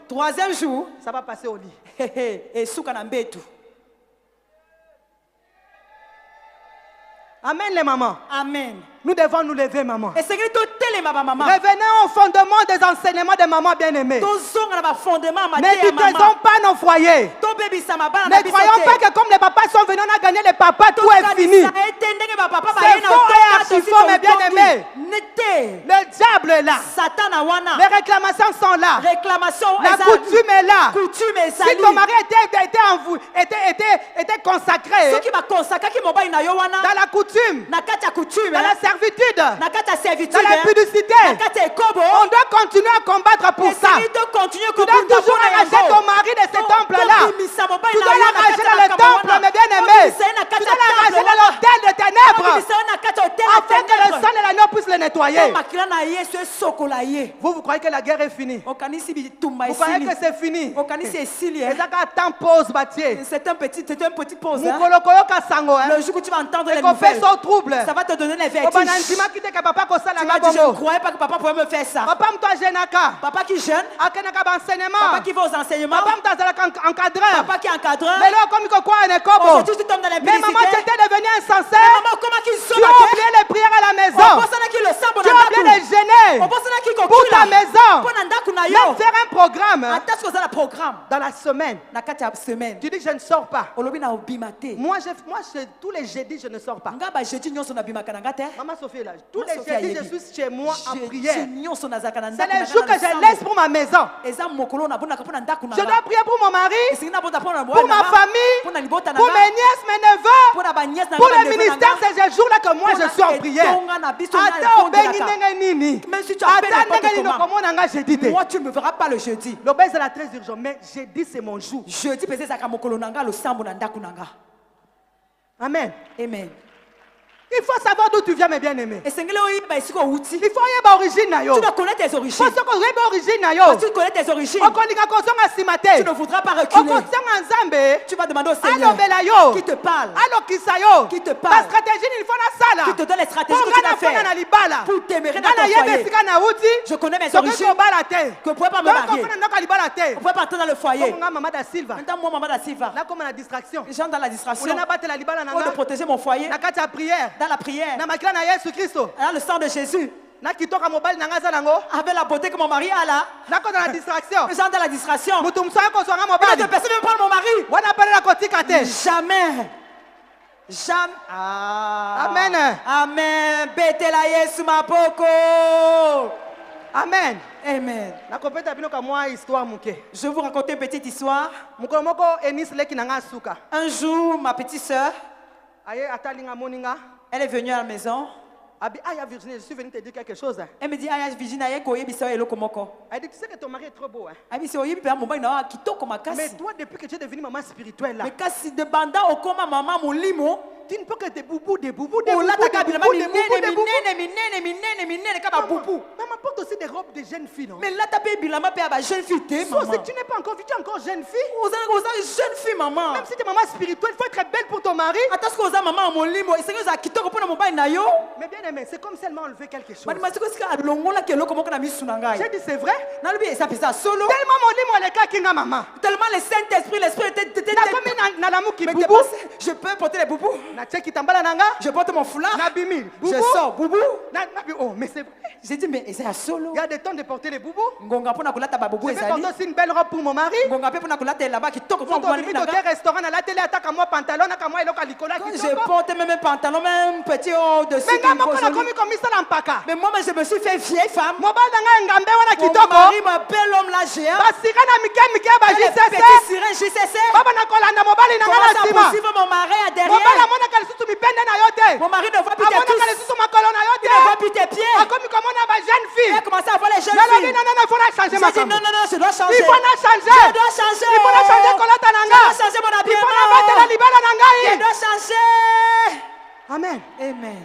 Troisième jour ça va passer au lit. Et souka na mbetu. Amen les mamans. Amen. Nous devons nous lever, maman. Et c'est que tout télé, maman. Revenons au fondement des enseignements de maman bien-aimée. Ne pas nos foyers. Ne croyons pas que comme les papas sont venus, on a gagné les papas, tout est fini. C'est faux et archi-faux, mes bien-aimés. Le diable est là. Les réclamations sont là. La coutume est là. Si ton mari était consacré dans la coutume, dans la servitude, dans la pudicité, on doit continuer à combattre pour ça. Tu dois toujours arracher ton mari de ce temple-là. Tu dois l'arracher dans le temple, mes bien-aimés. Tu dois l'arracher dans l'autel de ténèbres, afin que le sang de l'agneau puisse le nettoyer. Vous croyez que la guerre est finie? Vous croyez que c'est fini? C'est un petit pause. Le jour où tu vas entendre les nouvelles, ça va te donner les vertiges. Tu m'as dit, je ne croyais pas que papa pouvait me faire ça. Papa qui jeûne. Papa qui va aux enseignements. Papa qui est encadreur. Aujourd'hui, tu tombes dans les mais maman, tu étais devenue insensée. Tu as oublié les prières à la maison. Tu as oublié les jeûner pour ta maison. Même faire un programme dans la semaine. Tu dis, je ne sors pas. Moi, tous les jeudis, je ne sors pas. Maman Sophie est là. Tous les jeudis, je suis chez moi en prière. C'est les jours que je laisse pour ma maison. Je dois prier pour mon mari, pour ma famille, pour mes nièces, mes neveux, pour le ministère. C'est ces jours-là que moi je suis en prière. Moi, tu ne me verras pas le jeudi. L'obèse est très urgent, mais jeudi c'est mon jour. Jeudi, Amen. Amen. Il faut savoir d'où tu viens, mes bien-aimés. Il faut y origine. Tu dois connaître tes origines. Tu connais tes origines. Tu ne voudras pas reculer. Tu vas demander au Seigneur qui te parle. Qui te parle. La stratégie, il faut la salle. Qui te donne les stratégies que tu dois faire pour t'aimer dans ton foyer. Je connais mes origines. Que vous ne pouvez pas me marier. Vous ne pouvez pas entrer dans le foyer. Maintenant, moi, maman da Silva. J'entre dans la distraction. Pour protéger mon foyer. Dans la prière, dans le sang de Jésus, avec la beauté que mon mari a là, dans la distraction. J'entre dans la distraction. Et la personne ne parle mon mari. Jamais. Jamais. Amen. Amen. Betela Yesu mapoko. Amen. Amen. Je vais vous raconter une petite histoire. Un jour, ma petite soeur, elle est venue à la maison. Virginie, je suis venu te dire quelque chose. Elle me dit, Virginie, elle dit, tu sais que ton mari est trop beau. Hein? Mais toi, depuis que tu es devenue maman spirituelle, là, Tu ne peux que des boubous, des boubous, des Oh boubous, là, des t'as boubous, des boubous, des boubous. minene, kaba boubou. Maman porte aussi des robes de jeunes filles, non? Mais là, t'as payé bilama payé à jeune fille, t'es So, maman. c'est que tu n'es pas encore, tu es encore jeune fille. Oza jeune fille, maman. Même si tu es maman spirituelle, il faut être belle pour ton mari. Attends, ce que oza maman mon limo, et c'est que ça quitte pour mon bain na yo. Mais bien aimé, c'est comme si elle m'a enlevé quelque chose. Mani masiko sika longola ke loko moko na misu na ngai. J'ai dit, c'est vrai? Na lobi ça pesa solo. Tellement mon lit, moi, les gars, qui n'a maman. Tellement le Saint-Esprit, l'esprit était Na comme na l'amour qui mais boubou. je peux porter les boubous. Na tchèque qui t'emballa nanga. Je porte mon foulard. Na bimi. Je Boubou. sors boubou. Oh, mais c'est vrai. J'ai dit mais c'est à solo. Il y a des temps de porter les boubous. Ngonga pona kolata ba boubou Je vais ezali. porter aussi une belle robe pour mon mari. Ngonga pe pona kolata là-bas qui toko Quand pour on vit dans quel restaurant, à la télé, attaque à moi pantalon, à moi, il a Nicolas qui je porte même un pantalon, même petit haut dessus. Mais quand on a commis comme ça dans Paka. Mais moi, je me suis fait vieille femme. Mon bal dans un gambé, on a Mon kitoko. mari m'appelle l'homme là géant. Ba sirena mike ba Petit JCC. sirène JCC. Baba na kolanda mobali na Comment ngala ça sima. poursuivre mon mari à Mobali derrière? amona kali susu mipende na yote. Mon mari ne voit plus tes Amona kali cuisses. susu makolo na Il yote. ne voit plus tes pieds. Akomi comme on a ba jeune Il fille. a commencé à voir les jeunes Mais la vie filles. non non, il faut la changer ma J'ai dit femme. non, non, non, je dois changer. Il faut la changer. Je dois changer. Il faut la changer kolata Je nanga. dois changer mon Il faut habillement. la battre la libala Je nangai. dois changer. Amen. Amen.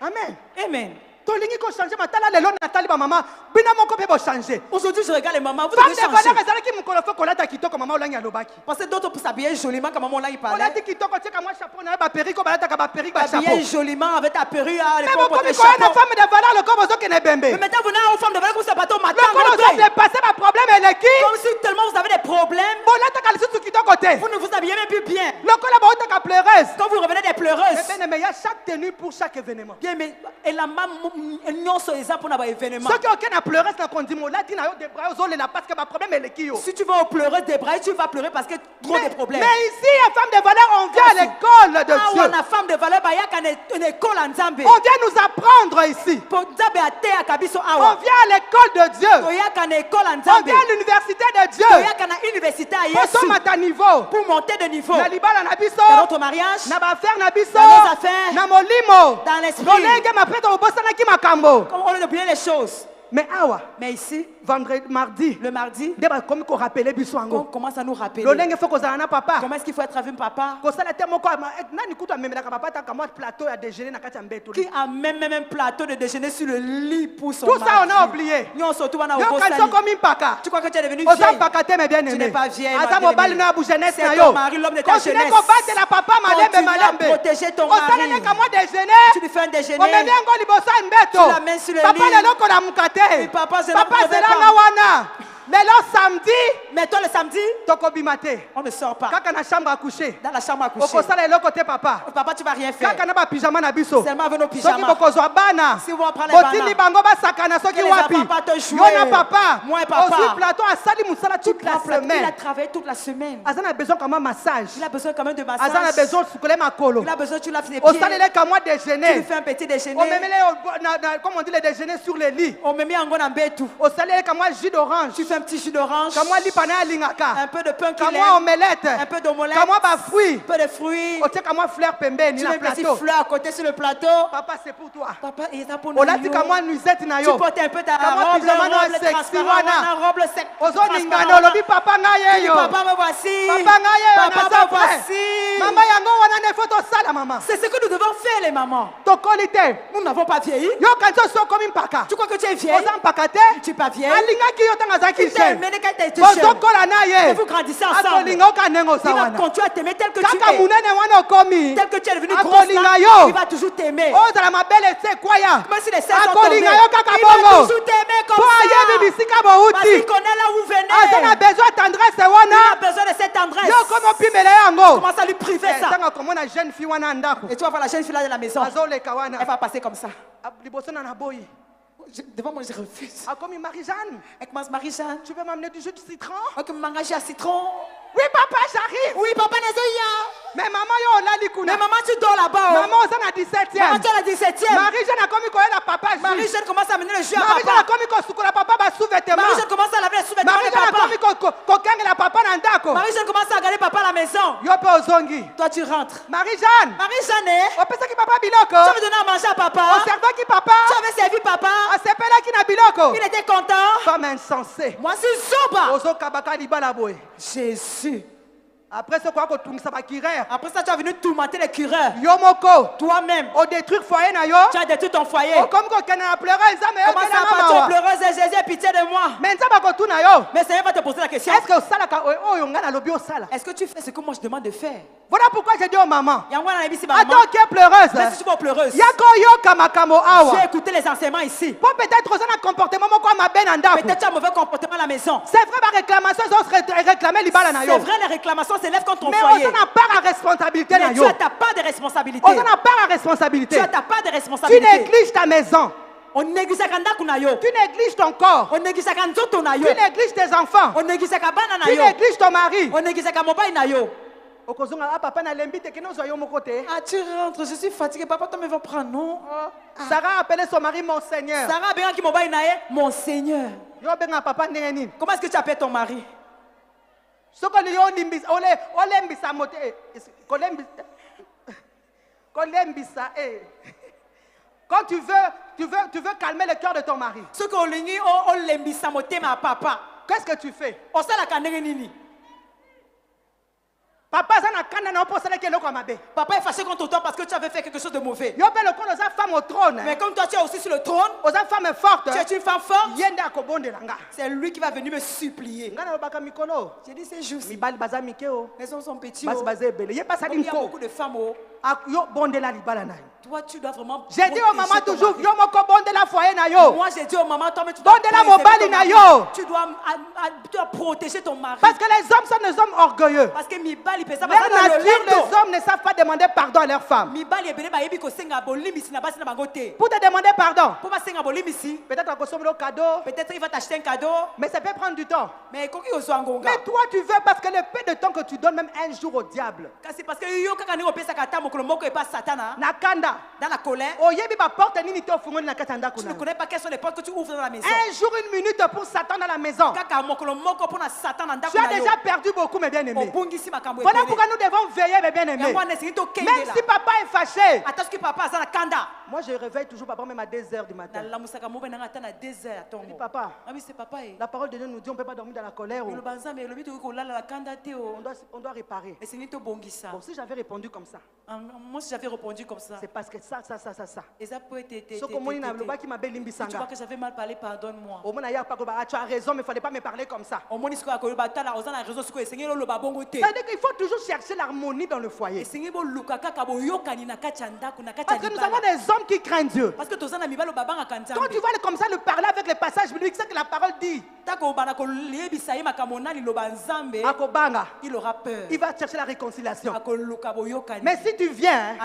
Amen. Amen. Tolingi ko changer matala lelo natali ba mama. Bina moko pe bo changer. Aujourd'hui, je regarde les mamans. Vous Femme devez de valeur changer. ezalaki mukolo fo kolata kitoko mama olangi alobaki. Parce que d'autres pour s'habiller joliment, comme maman là, il parlait. Olati kitoko tika moi chapeau na ba periko balata ka ba periko ba chapeau. Habiller joliment avec ta perruque, à Mais l'époque, bon porter comme le ko na chapeau. femme de valeur le kobo zoke ne Mais bembe. maintenant, vous n'avez aux femmes de valeur, vous savez pas au matin, Le kono zo dépasser ma problème eleki. comme si tellement vous avez des problèmes, Bolata ka lisusu kitoko te. vous ne vous habillez même plus bien. Le kola ba otaka pleureuse. Quand vous revenez des pleureuses, Mais il y a chaque tenue pour chaque événement. bien, mais et la maman, non, c'est exemple pour un événement. Ceux qui ont qu'un pleureuse na kondimo lati na yo de bras zo le la parce que ma problème eleki yo. Si tu vas aux pleureuses des bras, tu vas pleurer parce que trop de problèmes. Mais ici, les femmes de valeur, on vient à l'école de Ah, Dieu. on a femme de valeur, bah, il y a une école en Zambie. On vient nous apprendre ici. Pour Zambie à terre, à Kabiso, On Awa. vient à l'école de Dieu. Il y a une école en On Zambie. vient à l'université de Dieu. Il y a une université à On Yesu. tombe à ta niveau. Pour monter de niveau. Na libala na biso. Dans notre mariage, Na ba faire na biso. Dans nos affaires. Na molimo. dans l'esprit, Lolenge mapeta obosana ki makambo. comme on a oublié les choses. Mais awa, Mais ici, vendredi, mardi, le mardi, deba comme ko rappeler biso on ango. commence à nous rappeler. Lolenge faut kozala na papa. Comment est-ce qu'il faut être avec papa? Ko sala te moko nani kuta memela ka papa ta kama plateau ya déjeuner na kati ya mbeto. Qui a même un plateau de déjeuner sur le lit pour son Tout ça on a mari. oublié. Nous, surtout, on a Yo oublié. kanso comme impaka. Tu crois que tu es devenu Oza vieille? pakate mais bien Tu aimé. n'es pas vieille, Aza ma mobali bien-aimée. na bu jeunesse C'est na ton yo. mari, l'homme de ta Continue jeunesse. ko battre la papa malembe Continue à malembe. protéger ton Osalele mari. ka moi déjeuner. Tu lui fais un On déjeuner. me vient ngo liboso ya mbeto. Tu l'amènes sur le Papa lit. lelo ko na mukate. Et papa, je Papa ne pouvais zela pas. na wana. Lelo samedi Mais toi, le samedi, tokobima te. on ne sort pas. Kaka na chambre à coucher. Dans la chambre à coucher. Okosala eloko te papa. Papa, tu vas rien faire. Kaka na ba pyjama na biso. Seulement avec nos Soki pyjamas. bokozwa bana. Si vous prenez Botili bana. bango basakana soki Que les wapi. enfants pas te jouer. Yo na papa. Moi et papa. Ozwi plateau asali musala toute la Il a semaine. travaillé toute la semaine. Azana a besoin comme un massage. Il a besoin quand même de massage. Azana a besoin de soukoler makolo. Il a besoin que tu laves les pieds. Osalele ka moi Tu lui déjeuner. fais un petit On déjeuner. me met comme on dit les déjeuners sur les lits. On me met en gonne en tout. Osalele ka moi jus d'orange. Tu fais un petit jus d'orange. Ka moi lipana ya lingaka. Un peu de pain Ka qu'il moi aime. omelette. Un peu d'omelette. Ka moi ba fruits. Un peu de fruits. Otie ka moi fleur pembeni Tu na mets une petite plateau. fleur à côté sur le plateau. Papa c'est pour toi. Papa, il est là pour nous. Olati ka moi nuisette na Tu yo. portes un peu ta Ka moi robe, pyjama na robe sexy transparente, wana. robe sec. Ozoningana olobi papa ngai yo. Papa, me voici. Papa ngai yo Papa, naza me prêt. voici. Mama yango wana ne faut tosala mama. C'est ce que nous devons faire, les mamans. Tokoli te. Nous n'avons pas vieilli. Yo kanso so komi mpaka. Tu crois que tu es vieille? Oza mpaka te. Tu n'es pas vieille. Alingaki yo tanga zaki Tu t'es jeune. aimé quand tu étais jeune. Bozokola na Et ye. vous grandissez ensemble. Akolinga okanengo Il va sawana. continuer à t'aimer tel que tu Kaka es. munene wana okomi. Tel que tu es devenu Akolinga grosse là, yo. il va toujours t'aimer. Ozala mabele ete kwaya. Même si les seins sont tombés, Akolinga yo kaka il va bongo. toujours t'aimer comme Po ayebi ça. bisika Parce bouti. qu'il connaît là où vous Aza na venez. besoin de tendresse Il a wana. besoin de cette tendresse. Yo komi opimele yango. Commence à lui priver ça. Tanga komona jeune fille wana ndako. Et tu vas voir la jeune fille là de la maison. Azoleka wana. Elle va passer comme ça. Liboso na naboyi. Devant moi, je refuse. Akomi Marie-Jeanne. Elle commence Marie-Jeanne. Tu veux m'amener du jus de citron? Ok, m'engager à citron. Oui papa j'arrive. Oui, papa, Nézoïa. Mais maman yo olali kuna. Mais maman, tu dors là-bas. Maman oza na Maman, 17e. tu es la 17e. Marie-Jeanne akomi koyela papa jus. Marie-Jeanne commence à amener le jus à Marie-Jeanne papa. akomi kosukola papa ba sous-vêtements. Marie-Jeanne commence à laver les sous-vêtements de Marie-Jeanne akomi papa. kokengela papa na ndako. Marie-Jeanne commence à regarder papa à la maison. Yo pe ozongi. Toi, tu rentres. Marie-Jeanne. Marie-Jeanne, Opesaki papa biloko. tu avais donné à manger à papa. Oservaki papa. Tu avais servi papa. Asepelaki na biloko. Il était content. Femme insensée. Moi, c'est Zoba. Ozokabaka libala boye. Jésus. Après ce quoi que ça va kirer. Après ça, tu as venu tourmenter les cureurs. Yomoko. Toi-même, Au détruire foyer na yo. tu as détruit ton foyer. Oh, comme qu'on a pleuré, ça mais Comment ça part, tu pleureuse et Jésus, pitié de moi. Mais ça va qu'on na yo. Mais Seigneur va te poser la question. Est-ce que ça la oh yonga na lobi au sala. Est-ce que tu fais ce que moi je demande de faire? Voilà pourquoi j'ai dit aux mamans. Yangwa na ici, maman. Attends qui est pleureuse. Mais si tu vas pleureuse, Yako yo kamakamo awa. j'ai écouté les enseignements ici. Pour peut-être ça un comportement moko ma benanda. Peut-être tu as un mauvais comportement à la maison. C'est vrai ma réclamation ils ont réclamé libala na C'est yo. vrai, les réclamations s'élèvent contre ton Mais foyer. on n'a pas la responsabilité na Mais tu yo. as ta part de responsabilité. On n'a pas la responsabilité. Tu as ta part de Tu responsabilité. négliges ta maison. On néglige kandaku na yo. Tu négliges ton corps. On néglige kanzoto na yo. Tu négliges tes enfants. On néglige bana na Tu yo. négliges ton mari. On néglige mobile na yo. Okozonga ah papa na lembi te que nous soyons mon côté. Ah, tu rentres, je suis fatigué. Papa, toi, me va prendre, non? Sarah a appelé son mari mon Seigneur. Sarah, bien qui mobile na ye, mon Seigneur. Yo benga papa ndengeni. Comment est-ce que tu appelles ton mari? Soko ni yo nimbisa ole mbisa mote kolembisa Quand tu veux calmer le cœur de ton mari. Ce qu'on lingi on lembisa motema papa. Qu'est-ce que tu fais? On sait la kanenge nini. Papa zana kana na opose la kelo kwa mabe. Papa est fâché contre toi parce que tu avais fait quelque chose de mauvais. Yo be le kono za femme au trône. Mais comme toi tu es aussi sur le trône, Oza femme forte. tu es une femme forte. Yenda akobonde langa. C'est lui qui va venir me supplier. Ngana baka mikolo. J'ai dit c'est juste. Mibali baza mikeo. Les hommes sont petits. Basi baza ebele. Ye pasa Il y a limko. beaucoup de femmes. Yo bonde la libala na. Toi tu dois vraiment. J'ai dit aux mamans protéger ton toujours mari. yo moko bonde la foyer na yo. Moi j'ai dit aux mamans, toi mais tu dois Bonde la préserver mobali ton na mari. yo. Tu dois protéger ton mari. Parce que les hommes sont des hommes orgueilleux. Parce que Mibali pesa Leur nature, les hommes ne savent pas demander pardon à leurs femmes. Mibali ebele ba yebi ko senga bolimisi na basi na bango te. Pour te demander pardon, Pour ba senga bolimisi, peut-être à consommer le cadeau, peut-être il va t'acheter un cadeau, mais ça peut prendre du temps. mais koki ozwa ngonga. Mais toi, tu veux parce que le peu de temps que tu donnes même un jour au diable. Kasi parce que yo kaka ni opesa kata mokolo moko e pas satana Nakanda. dans la colère. Oyebi ba porte nini te ofungoni na katanda Tu ne kuna. connais pas quelles sont les portes que tu ouvres dans la maison. Un jour, une minute pour Satan dans la maison. Kaka mokolo moko pona satan na ndako Tu as na yo. déjà perdu beaucoup, mes bien-aimés. Obungisi makambo Voilà ebele. pourquoi nous devons veiller, mes bien-aimés. Yango wana esengi tokende Même la. si papa est fâché. Ata soki papa aza na kanda. Moi, je réveille toujours papa même à 2h du matin. Nalamusaka mobe nanga ata na 2 heures Je dis, atongo. papa, Ah oui, c'est papa e. la parole de Dieu nous dit on ne peut pas dormir dans la colère. Yolo banzambe elobi tokoki kolala na kanda te o. On doit réparer. Esengi tobongisa. Bon, si j'avais répondu comme ça, Moi si j'avais répondu comme ça. c'est parce que ça. Et ça peut être. Ce que na loba qui m'a Tu vois que j'avais mal parlé, pardonne-moi. Au moins, tu as raison, mais il ne fallait pas me parler comme ça. Au moins, il C'est-à-dire qu'il faut toujours chercher l'harmonie dans le foyer. Parce que nous avons des hommes qui craignent Dieu. Parce que Quand tu vas comme ça le parler avec les passages bibliques, c'est que la parole dit. Akobanga. Il aura peur. Il va chercher la réconciliation. Mais si tu viens,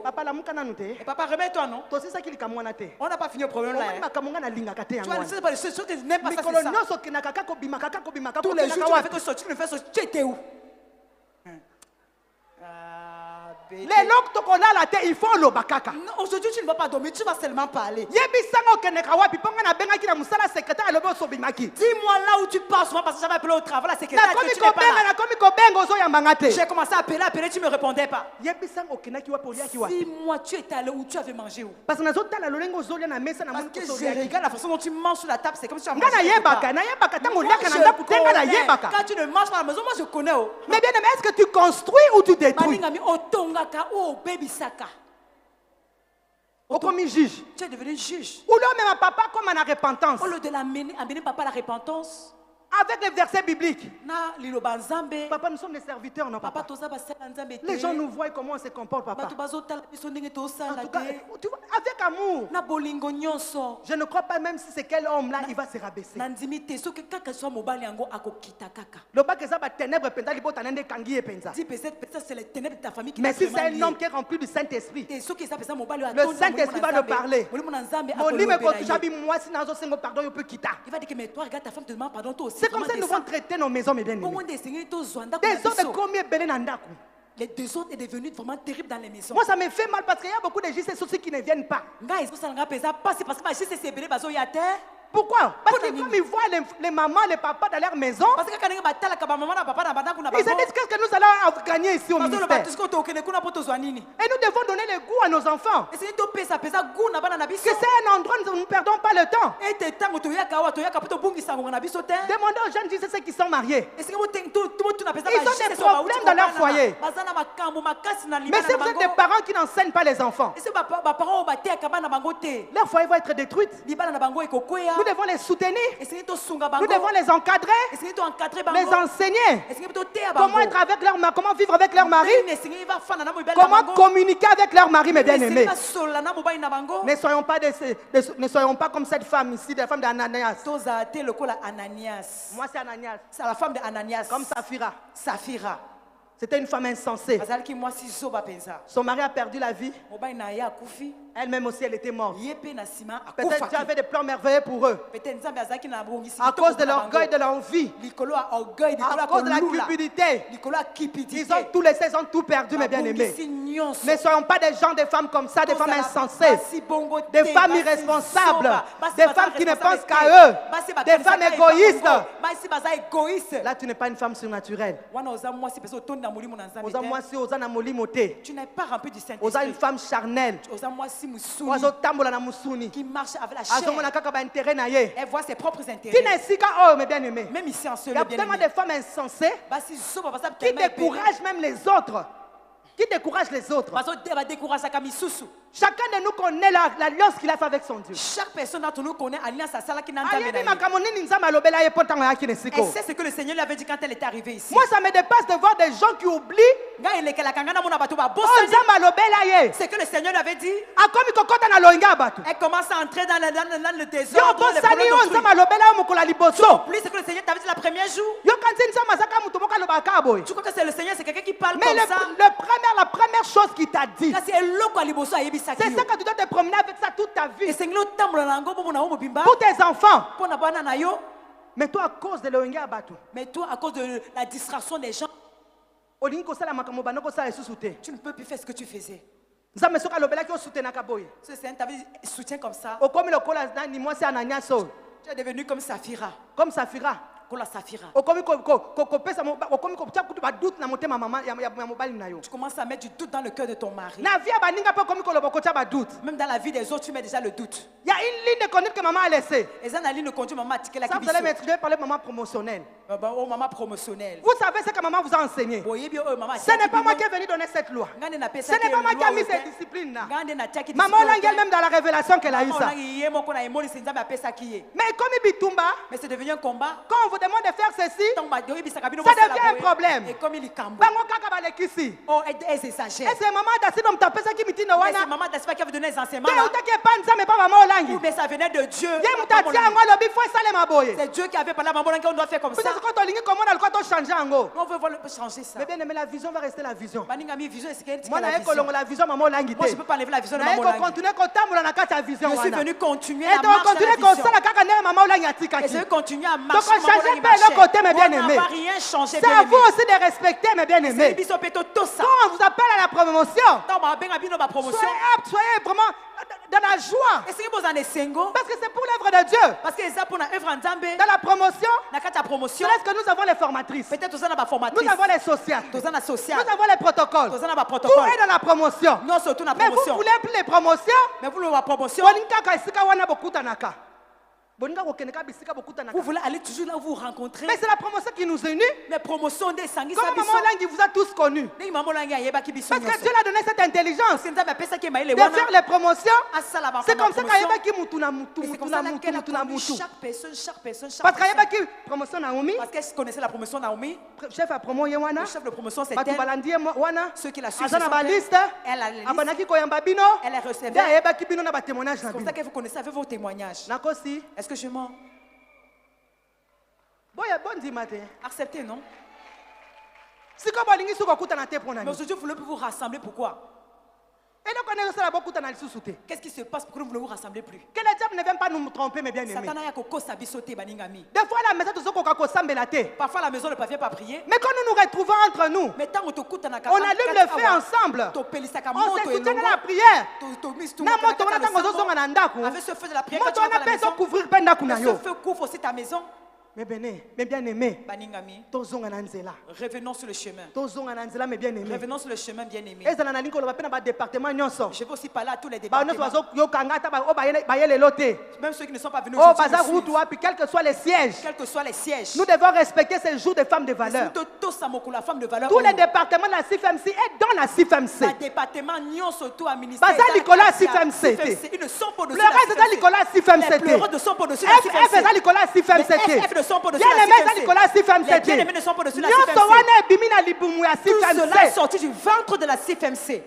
papa la mukana nute. Et papa, remets-toi, non? Toi c'est ça qui est comme moi. On n'a pas fini le problème là. Tu vois, c'est pas le seul que je n'aime pas ça. C'est ça. Tous les jours, tu ne fais que sortir, tu ne fais sortir. Tu étais où? Les langues to la terre, il faut le bakaka. Aujourd'hui, tu ne vas pas dormir, tu vas seulement parler. Dis-moi là où tu pars souvent parce que j'avais appelé au travail, la secrétaire que tu n'es pas là. J'ai commencé à appeler, tu ne me répondais pas. 6 mois, tu étais allé où tu avais mangé où? Parce que je regarde la façon dont tu manges sur la table, c'est comme si tu as Nga mangé. Quand tu ne manges pas à la maison, moi je connais. mais bien, est-ce que tu construis ou tu détruis? Comme juge. Tu es devenu juge. Ou là même papa comme en repentance. Au lieu de l'amener, amener papa à la repentance. Avec les versets bibliques. Na lilo banzambe. Papa, nous sommes des serviteurs, non Papa papa. toza ba sala nzambe te. Les gens nous voient comment on se comporte, papa. Bato bazotala biso ndenge to En sala tout cas, te. tu vois, avec amour. Na bolingo nyonso. Je ne crois pas même si c'est quel homme là, il va se rabaisser. Na ndimi te soki kaka so mobali yango akokita kaka. Le bac est à ténèbres, penza libo tanende kangi et penza. Dis peut-être c'est les ténèbres de ta famille qui Mais si c'est un lié. homme qui est rempli du Saint-Esprit, Te soki ça pesa mobali le Saint-Esprit va le parler. Molimo na nzambe Mon livre akolobela est ye. jabi moi si nazo sengo pardon, il peut quitter. Il va dire que mais toi regarde ta femme te demande pardon toi aussi. C'est comme ça que nous allons traiter nos maisons, mes bien-aimés. Des hommes de combien belé nandaku. Les deux autres est devenu vraiment terrible dans les maisons. Moi ça me fait mal parce qu'il y a beaucoup de JC soucis qui ne viennent pas. Nga est-ce que ça n'a pas passé parce que ma JC c'est belé bazo ya terre. Pourquoi? Parce que comme ils voient les mamans, les papas dans leur maison, Parce que quand ils battent la maman na papa na banda kuna ils se disent qu'est-ce que nous allons gagner ici au ministère. bazo ko to kene kuna poto zwanini. Et nous devons donner le goût à nos enfants. Et c'est to pesa goût na bana na biso. Que c'est un endroit où nous ne perdons pas le temps. Et te tango to yaka wa to yaka poto bungi sango na biso te. Demandons aux jeunes JC qui sont mariés. Et c'est que to na des problèmes dans leur foyer. Mais si vous êtes des parents qui n'enseignent pas les enfants, leur foyer va être détruit. Nous devons les soutenir. Nous devons les encadrer, les enseigner. Comment être avec leur mari, comment vivre avec leur mari, comment communiquer avec leur mari, mes bien-aimés. Ne soyons pas comme cette femme ici, la femme d'Ananias. Moi, c'est Ananias. C'est la femme d'Ananias. Comme Saphira. Saphira. C'était une femme insensée. Son mari a perdu la vie. Elle-même aussi, elle était morte. Peut-être Dieu avait des plans merveilleux pour eux. À cause de l'orgueil de l'envie. À cause de la cupidité. Ils ont tout laissé, ils ont tout perdu, mes bien-aimés. Ne soyons pas des gens, des femmes comme ça, des femmes insensées, des femmes irresponsables, des femmes qui ne pensent qu'à eux, des femmes égoïstes. Là, tu n'es pas une femme surnaturelle. Tu n'es pas rempli du Saint-Esprit. Oza une femme charnelle. Qui marche avec la chair. Elle voit ses propres intérêts. Même ici en Il y a tellement de femmes insensées qui découragent même les autres. Qui décourage les autres. Chacun de nous connaît l'alliance qu'il a fait avec son Dieu. Chaque personne d'entre nous connaît l'alliance à celle qui n'a Et jamais. c'est ce que le Seigneur lui avait dit quand elle était arrivée ici. Moi, ça me dépasse de voir des gens qui oublient. C'est que le Seigneur lui avait dit. Elle commence à entrer dans le désordre. Plus c'est que le Seigneur t'avait dit le premier jour. Tu crois que c'est le Seigneur, c'est quelqu'un qui parle mais comme ça. La première chose qu'il t'a dit, c'est ça que tu dois te promener avec ça toute ta vie. Pour tes enfants. Mais toi, à cause de l'Oenga Abatu. Mais toi, à cause de la distraction des gens, tu ne peux plus faire ce que tu faisais. Ce Seigneur t'avait soutien comme ça. Tu es devenu comme Saphira. Comme Saphira. Tu commences à mettre du doute dans le cœur de ton mari. Même dans la vie des autres, tu mets déjà le doute. Il y a une ligne de conduite que maman a laissée. Et ça, la ligne de conduite, maman a tiqué la ça, vous allez m'expliquer par le maman promotionnel. Maman promotionnelle. Vous savez ce que maman vous a enseigné. Ce n'est pas moi qui est venu donner cette loi. Ce n'est pas moi qui a mis cette discipline-là. Maman l'a elle-même dans la révélation qu'elle a eu ça. Mais comme Ibitumba, mais c'est devenu un combat. Quand on vous demande de faire ceci, ça devient un problème. Et comme il est oh, elle s'exagère. Et c'est maman d'assis dans ta pesa qui me dit non. C'est maman d'assis qui avait donné les enseignements. Mais ça venait de Dieu. C'est Dieu qui avait parlé à maman qu'on doit faire comme ça. On veut changer ça. Mais bien aimé, la vision va rester la vision. Moi, la vision maman langue. Moi, je peux pas enlever la vision de maman langue. Je suis venu continuer à marcher la vision. Et je vais continuer à marcher. Donc on change pas leur côté, mes bien-aimés. C'est à vous aussi de respecter, mes bien-aimés. Quand on vous appelle à la promotion, soyez vraiment dans la joie. Parce que c'est pour l'œuvre de Dieu. Dans la promotion, est-ce que nous avons les formatrices? Nous avons les sociales. Nous avons les protocoles. Tout est dans la promotion. Mais vous voulez plus les promotions? Vous voulez aller toujours là où vous rencontrez. Mais c'est la promotion qui nous unit. Mais promotion des sanguis. Comme maman Langi vous a tous connus. Parce que Dieu a donné cette intelligence de faire les promotions. C'est comme ça qu'il y a qui chaque personne. Parce qu'il y a qui promotion Naomi. Parce qu'elle connaissait la promotion Naomi. Chef à promo Yewana. Le chef de promotion c'est elle. Ceux qui la suivent. Elle a la liste. Elle a la liste. Elle a reçu. C'est comme ça que vous connaissez avec vos témoignages. Est-ce que je mens? Acceptez, non? Mais aujourd'hui, vous voulez vous rassembler, pourquoi? Qu'est-ce qui se passe pour que nous ne voulons vous rassembler plus? Que le diable ne vienne pas nous tromper, mes bien-aimés. Des fois, à la maison, parfois, la maison ne parvient pas à prier. Mais quand nous nous retrouvons entre nous, on allume le feu ensemble. On se soutient dans la prière. Avec ce feu de la prière, ce feu couvre aussi ta maison. Mais bien aimé. Baningami, Tozonga na nzela. revenons sur le chemin. Tozonga na nzela, mais bien aimé. Revenons sur le chemin, bien aimé. Ezala na linko lo bapena ba département nyonso. Je vais aussi parler à tous les Ba nyonso départements. bazo yo kangata ba o ba yele lote. Même ceux qui ne sont pas venus Oh aujourd'hui, bazar nous route suivent. wapi, quels que soient les sièges. Quels que soient les sièges. Nous devons respecter ces jours de femmes de valeur. Tous la femme de valeur. Tous les départements de la CFMC et dans la CFMC. Le département Nyon surtout à ministère. Baza Nicolas CFMC. Ils ne sont pas au-dessus Le reste de Nicolas Les CFMC. pleureux ne sont pas au-dessus de la FF est Nicolas CFMC. FF ne sont pas au-dessus Bien de la aimé CFMC. Nicolas CFMC. Les bien-aimés ne sont pas au-dessus de la Nyonso CFMC. wana ebimi na libumu ya Tout cela est CFMC. sorti du ventre de la CFMC.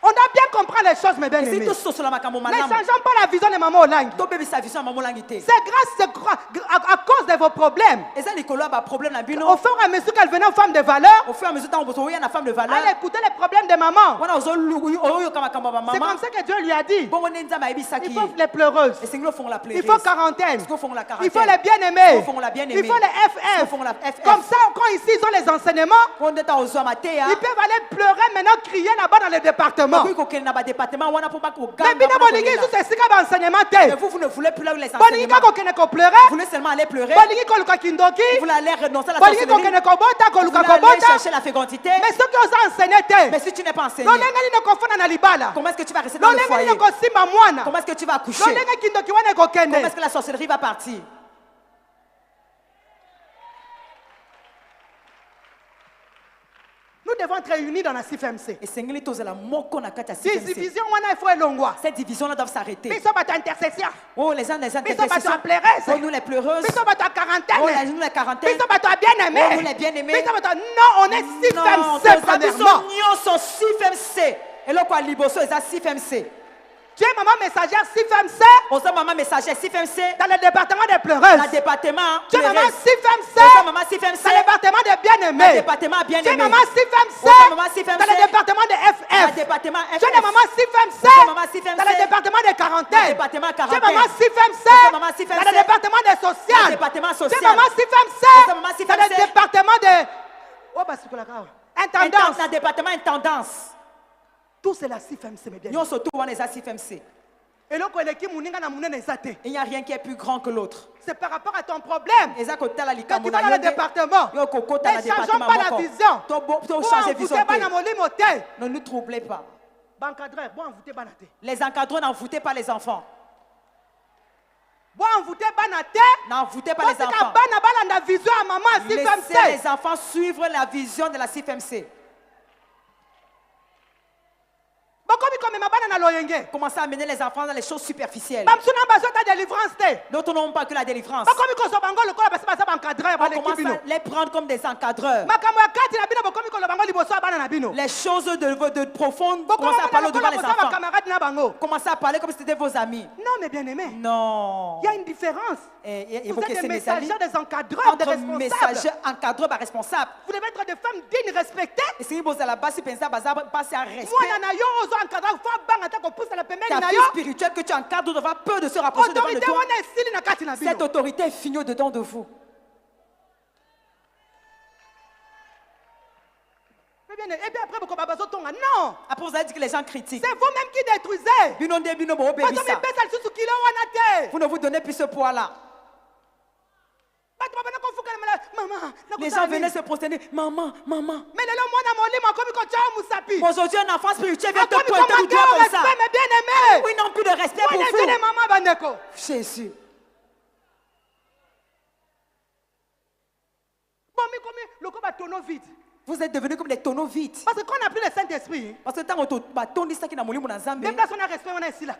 On doit bien comprendre les choses, mes bien Et si aimés. tout ça sur la makambo Ne malamu. changeons pas la vision de Maman Olangi. To bébé sa vision à maman langité. C'est à cause de vos problèmes. Et ça Nicolas a problème na Au bino. fur et à mesure qu'elle venait aux femmes de valeur, Au fur et à mesure tant on y a femme de valeur. elle écoutait les problèmes de maman. Wana ozo oyo kama kama C'est maman. comme ça que Dieu lui a dit. Bon on nza ma ebisa Il ki. faut les pleureuses. Et c'est nous font la plairie. Il faut quarantaine. Il faut la quarantaine. Il faut les bien-aimés. Il faut la bien-aimée. Il faut les Il FF. faut la FF. Comme ça, quand ici ils ont les enseignements, On est aux hommes à terre. ils peuvent aller pleurer maintenant, crier là-bas dans le département. Oui, qu'on n'a pas département, on a pas qu'au Mais bien bolingi sous ces siga enseignement Mais te. vous ne voulez plus là où les Bolingi enseignements. kako kene ko pleurer. Vous voulez seulement aller pleurer. Bolingi ko luka kindoki. Vous voulez aller renoncer à la Bolingi ko sorcellerie. kene ko bota ko Vous luka voulez ko aller bota. chercher la fécondité. Mais ceux qui osent enseigner te. Mais si tu n'es pas enseigné, Lolenga ni ko fana na libala. comment est-ce que tu vas rester dans le Lolenga foyer? ni ko simba mwana. Comment est-ce que tu vas accoucher? Lolenga kindoki wana ko Comment kende. est-ce que la sorcellerie va partir? Nous devons être réunis dans la CFMC. Et Seigneur, tous la moko na kata Ces CFMC. divisions wana il faut elongwa. Cette division-là doit s'arrêter. Biso bato intercession. Oh, les gens Biso bato intercessions. pleureuse. Oh, nous les pleureuses. Biso bato Oh, quarantaine. nous les quarantaines. Biso bato bien-aimés. Oh, nous les bien-aimés. Biso bato non, on est CFMC premièrement. Nous sommes CFMC. Et là, quoi, Liboso, ils ont CFMC. Tu es maman messagère CFMC On sait maman messager CFMC. dans le département des Dans pleureuses. le département. Tu es maman pleureuse. CFMC On sait maman CFMC. dans le département des Dans le bien-aimés. département bien Tu es aimé. maman CFMC On sait maman CFMC. dans le département des Dans le FF. département Tu es maman CFMC On sait maman CFMC. dans le département des Dans le quarantaines. département Tu es quarantaine. maman CFMC On sait maman CFMC. dans le département des Dans le sociales. département Tu es social. maman CFMC On sait maman dans CFMC. le département des... Oh, bah, c'est quoi la grave? Intendance. Dans le département intendance. Tout c'est la CFMC, mes bien. Nous surtout on est à CFMC. Et là, quand l'équipe mouninga na mounene ezate. Il n'y a rien qui est plus grand que l'autre. C'est par rapport à ton problème. Et ça, quand tu as la Quand tu vas dans le département, Yo koko ta ne na changeons département pas la moko. vision. To Bon, changer vous vision. êtes pas dans mon limo te. Ne nous troublez pas. Bancadreur, bon, vous êtes pas te. Les encadreurs n'envoûtez pas les enfants. Bon, vous êtes pas te. N'envoûtez pas Parce les que enfants. bana bana na vision à maman si comme Laissez ça. les enfants suivre la vision de la CFMC. Bakomi comme ma bana na loyenge. Commencez à amener les enfants dans les choses superficielles. Bamsuna besoin de délivrance te. D'autres n'ont pas que la délivrance. Bakomi ko so bango lokola basi basa bancadreur ba On commence l'équipe bino. à les prendre comme des encadreurs. Makambo ya kati na bino bakomi ko lo bango liboso ya bana na bino. Les choses de profondes, Bakomi commencez à parler devant les ba enfants. camarade na bango. Commencez à parler comme si c'était vos amis. Non, mes bien-aimés. Non. Il y a une différence. Et Vous évoquez êtes ces des messages. messagers, des encadreurs, des Entre responsables. messagers, encadreurs, responsables. Vous devez être des femmes dignes, respectées. Et si vous à la base, si vous pensez à passer à Moi, respect, nana yo ozo encadreur, faut banga ta ko pousse la pembeni ta na fille yo. spirituelle que tu encadres devra peu de se rapprocher devant de Autorité toi. wana esili na kati na Cette bino. autorité est finie au-dedans de vous. Et puis après, beaucoup babazo tonga. Non, Après, vous allez dire que les gens critiquent. c'est vous-même qui détruisez. Bino nde bino bo Parce obéissant. que pesa le sous kilo wana te. Vous ne vous donnez plus ce poids-là. Bato babana ko fuka na maman. Les gens venaient se prosterner. Maman, maman. Mais lelo mwana molimo akomi ko chao musapi. Aujourd'hui, un enfant spirituel vient te Akomi ko pointer du manquer doigt au comme ça. respect, mes bien-aimés. Oui, ils n'ont plus de respect pour Wana vous. jene maman bandeko. Jésus. Bon, mais comme le ko ba tono vide. Vous êtes devenus comme des tonneaux vides. Parce que quand on a pris le Saint-Esprit, Parce que tant qu'on dit ça qui n'a pas mon Nzambe, même place on a respect, on a ici là.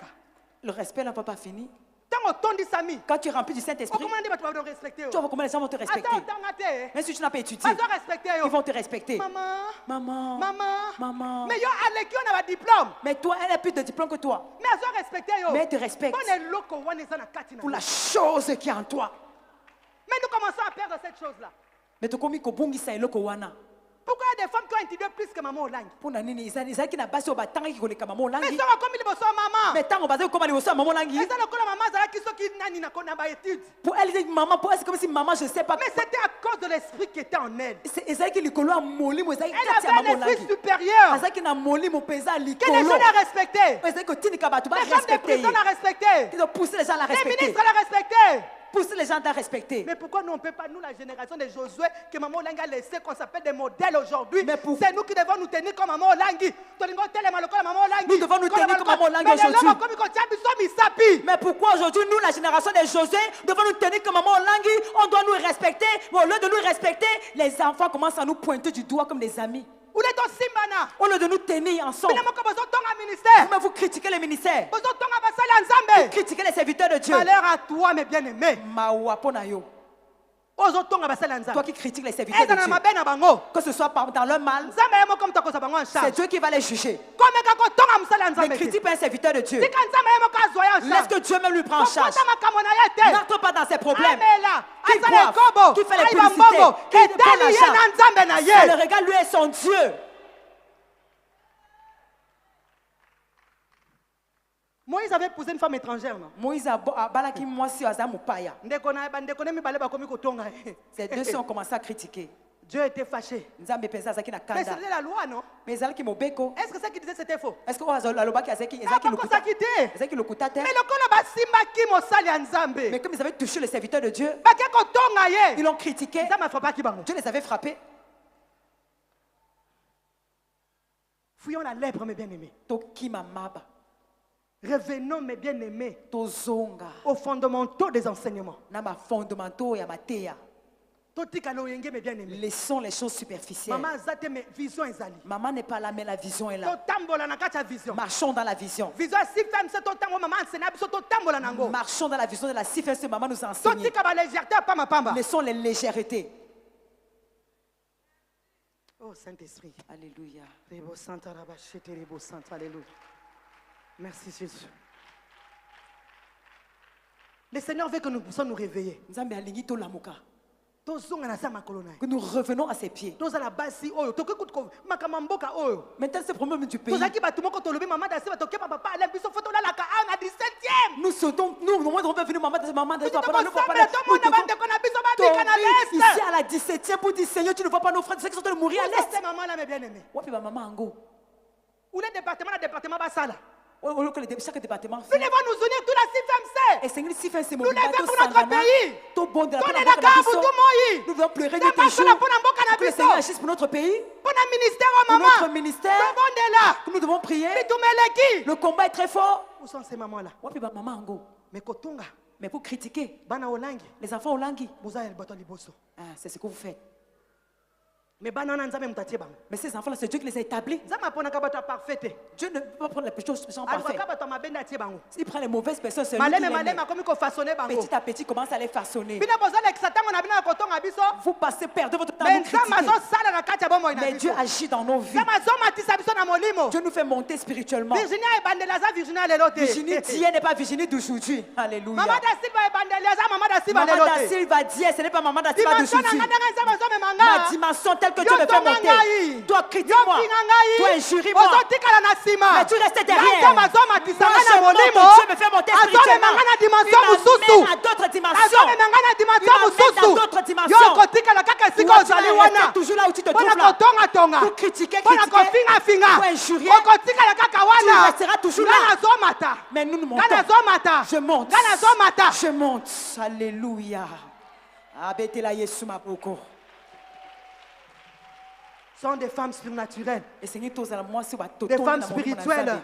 le respect n'a pas fini. Tant on tondi sami. Quand tu es rempli du Saint-Esprit, Comment on dit bato ba respecter? tu vas voir comment les gens vont te respecter. Attends, attends. Même si tu n'as pas étudié, Pas respecter ils yo. vont te respecter. Maman. Maman, Maman. maman. Mais yo aleki on a un diplôme. Mais toi, elle a plus de diplôme que toi. Mais azo respecter yo. Mais elle te respecte Bon est loko wana eza na kati na. pour la chose qui est en toi. Mais nous commençons à perdre cette chose là. Mais tu komi ko bongi sa eloko wana. Pourquoi il y a des femmes qui ont intimidé plus que maman Olangi? Pour na nini ezali na basi obatanga ki koleka maman Mais langi. ça va comme il bosso maman. Mais tant on bazali koma liboso maman langi. Mais ça le la maman zala qui so qui nani na kona ba étude. Pour elle dit maman, pour elle c'est comme si maman je sais pas. Mais c'était à cause de l'esprit qui était en elle. C'est ezali ki likolo a molimo ezali Elle kati ya avait un maman esprit langi. supérieur. Azaki na molimo penza Que les likolo. gens la respectaient. Ezali ko tindika bato ba Les femmes de respecter. prison la respectaient. Qui doit pousser les gens à la Les respecter. ministres la respectaient. pousser les gens à respecter. Mais pourquoi nous on ne peut pas, nous la génération de Josué, que Maman Olangi a laissé, qu'on s'appelle des modèles aujourd'hui? C'est nous qui devons nous tenir comme Maman Olangi. Nous devons nous tenir comme Maman Olangi aujourd'hui. Mais pourquoi aujourd'hui, nous, la génération de Josué, devons nous tenir comme Maman Olangi? On doit nous respecter. Mais au lieu de nous respecter, les enfants commencent à nous pointer du doigt comme des amis. Au lieu de nous tenir ensemble, mais vous critiquez les ministères, vous critiquez les serviteurs de Dieu. Malheur à toi, mes bien-aimés. Toi qui critiques les serviteurs de Dieu, que ce soit dans leur mal, c'est Dieu qui va les juger. Ne critique pas un serviteur de Dieu. Laisse que Dieu même lui prend en charge. N'entre pas dans ses problèmes. Qui boive, qui fait les publicités, qui donne l'argent. Ça le regarde lui et son Dieu. Moïse avait épousé une femme étrangère, non? Moïse a balaki mwasi azamupaya. Ces deux ont commencé à critiquer. Dieu était fâché. Mais c'était la loi, non? Est-ce que ça qui disait c'était faux? Est-ce que mais comme ils avaient touché le serviteur de Dieu, ils l'ont critiqué. Dieu les avait frappés. Fuyons la lèpre, mes bien-aimés. Revenons, mes bien-aimés, aux fondamentaux des enseignements. Laissons les choses superficielles. Maman n'est pas là, mais la vision est là. Marchons dans la vision. Marchons dans la vision de la CFMC. Maman nous a enseigné. Laissons les légèretés. Oh Saint-Esprit. Alléluia. Alléluia. Merci Jésus. Le Seigneur veut que nous puissions nous réveiller. Que nous revenons à ses pieds. Maintenant, c'est le problème du pays. Nous sautons, nous, au moment où on va venir, maman, ici à la 17e pour dire Seigneur, tu ne vois pas nos frères, ceux qui sont en train de mourir à l'est. Où le département Bassala? Chaque département nous devons nous unir tout la CFMC. Et Seigneur, si fait ce nous moment, devons pour notre pays. Nous devons pleurer nuit et jour. Que le Seigneur agisse pour notre pays. Pour notre ministère. Nous devons prier. Le combat est très fort. Où sont ces mamans-là? Mais pour critiquer les enfants Olangi, c'est ce que vous faites. Mais ces enfants-là, c'est Dieu qui les a établis. Dieu ne peut pas prendre les choses parfaites. Il prend les mauvaises personnes, c'est lui qui les met. Petit à petit, commence à les façonner. Vous passez, perdez votre temps à nous critiquer. Mais Dieu agit dans nos vies. Dieu nous fait monter spirituellement. Virginie d'hier n'est pas Virginie d'aujourd'hui. Alléluia. Maman da Silva d'hier, ce n'est pas Maman da Silva d'aujourd'hui. Ma dimension telle que Dieu me fait monter. Toi, critique-moi. Toi, injurie-moi. Mais tu restes derrière. Moi, je monte, Dieu me fait monter spirituellement. Il m'amène à d'autres dimensions. Il m'amène à d'autres dimensions. Moi, je reste toujours là où tu te trouves là. Pour critiquer, pour injurier. Tu resteras toujours là. Mais nous montons. Je monte. Je monte. Alléluia. Abetela Yesu maboko. Sont des femmes surnaturelles, des femmes spirituelles,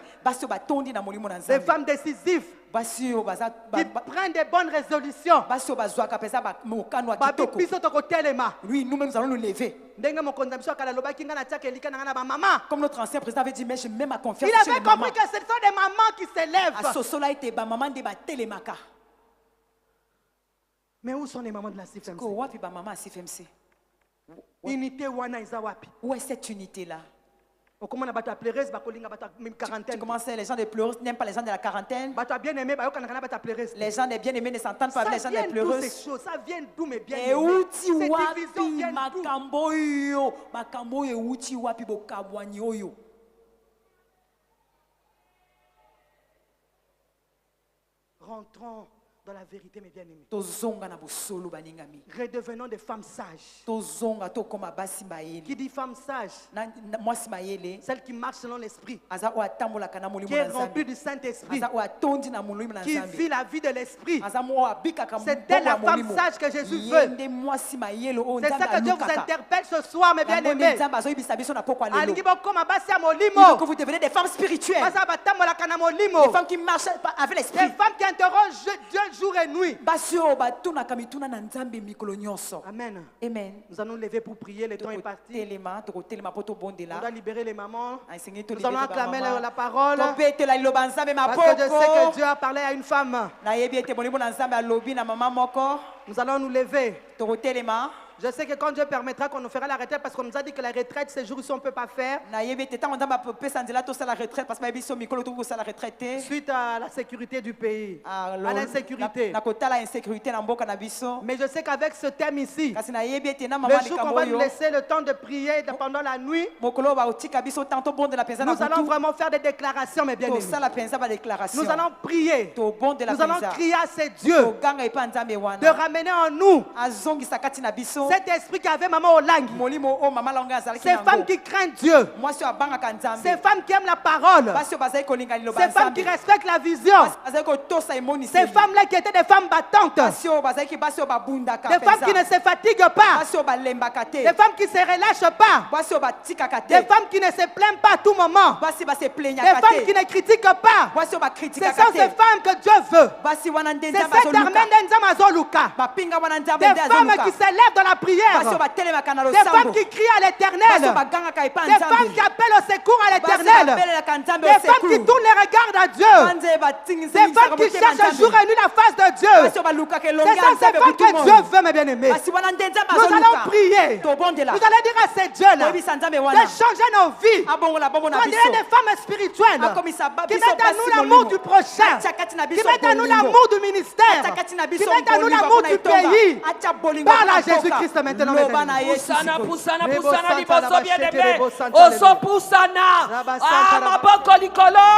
des femmes décisives qui prennent des bonnes résolutions. Oui, nous-mêmes nous allons nous lever. Comme notre ancien président avait dit, mais je mets ma confiance il chez les avait mamans. compris que ce sont des mamans qui s'élèvent. Mais où sont les mamans de la CFMC? Unité wana isa wapi? Où est cette unité-là? Tu commences, les gens des pleureuses n'aiment pas les gens de la quarantaine. Les gens des bien-aimés ne s'entendent pas avec les gens des pleureuses. Ça vient d'où mes bien-aimés? Et uti wapi makambo yo, makambo yo uti wapi bokabwani oyo. Rentrons dans la vérité, mes bien-aimés. tozonga na bosolo baningami Redevenons des femmes sages. tozonga tokoma basi mayele Qui dit femme sage? mwasi mayele Celle qui marche selon l'esprit, aza oyo atambolaka na molimo qui est na remplie nzambe du Saint-Esprit, aza oyo atondi na molimo na qui nzambe vit la vie de l'esprit. aza oyo abikaka C'est elle la mbongo ya femme molimo sage que Jésus ye veut. nde mwasi mayele oyo C'est ça nzambe que Dieu vous alukaka interpelle ce soir, mes yango nde bien-aimés. nzambe azoyebisa biso na poko ya Alingi lelo bokoma basi ya il veut molimo. que vous devenez des femmes spirituelles Basa batambolaka na des molimo. femmes qui marchent avec Des l'esprit femmes qui interrogent Dieu jour et nuit. basi oyo batunaka mituna na nzambe mikolo nyonso Amen. amen Nous allons nous lever pour prier. Le temps est parti. tokotelema mpo On tobondela doit libérer les mamans. asengi Nous allons acclamer la parole. tobetela liloba nzambe Parce que je sais que maboko Dieu a parlé à une femme. nayebi ete molimo na nzambe alobi na mama moko Nous allons nous lever. tokotelema Je sais que quand Dieu permettra qu'on nous fera la retraite, parce qu'on nous a dit que la retraite, ces jours-ci, on ne peut pas faire. nayebi ete ntango nzambe apesa nzela tosala retraite parce que bayebi biso mikolo tokosala retraite te Suite à la sécurité du pays, à l'insécurité. na kotala insécurité na mboka na biso Mais je sais qu'avec ce thème ici, kasi nayebi ete na le mama jour qu'on likambo va nous oyo laisser le temps de prier pendant la nuit, mokolo oyo baotika biso tanto bondela mpenza na nous allons butu vraiment faire des déclarations, mes bien-aimés. tosala mpenza badéclaration Nous allons prier. tobondela Nous allons mpenza crier à ces dieux toganga epa nzambe de wana ramener en nous azongisa kati na biso cet esprit qui avait maman Olangi. molimo oyo mama longa azalaki Ces femmes qui craignent Dieu. mwasi oyo abangaka Ces nzambe femmes qui aiment la parole. basi oyo bazali kolinga liloba Ces femmes qui nzambe respectent la vision. bazali kotosa Ces emoniseli femmes-là qui étaient des femmes battantes. basi oyo bazalaki basi oyo babundaka Des femmes qui ne se fatiguent pas. basi oyo balembaka te Des femmes qui ne se relâchent pas. basi oyo batikaka Des te femmes qui ne se plaignent pas à tout moment. basi base Des plenyaka femmes qui te ne critiquent pas. basi oyo Ce bakritikaka sont ces te femmes que Dieu veut. basi wana nde C'est nzambe cette armée azoluka d'Enzam Azoluka. bapinga wana nzambe Des nde femmes azoluka qui s'élèvent dans la basi oyo prière. batelemaka na Des femmes losambo qui crient à basi oyo l'éternel. bagangaka epa Des femmes nzambe qui appellent au secours à basi l'éternel. babelelaka nzambe Des femmes qui tournent les regards à Dieu. Des femmes qui cherchent jour et nuit la face de Dieu. basi oyo balukaka elongi C'est ya ça, ces nzambe femmes butu que Dieu mondo veut, mes bien-aimés. basi wana nde nzambe Nous allons azoluka prier. tobondela Nous allons dire à ces dieux-là koyebisa nzambe de wana changer nos vies. abongola bombo na On biso dirait des femmes spirituelles akomisa qui biso mettent à nous basi l'amour molimo du prochain, atia kati na qui biso mettent à nous bolingo l'amour du ministère, atia kati na qui biso mettent à nous bolingo l'amour mpona du etonga pays. atia bolingo Parle à mpona mboka. Jésus-Christ maintenant, mes loba na amis. yesu Pusana, sikoyo. pusana, Rebo pusana, Santa, liboso Raba bien Shete, aimé. Rebo Santa, Oso Rebo. pusana. Raba Santa, Ah, Raba. maboko likolo.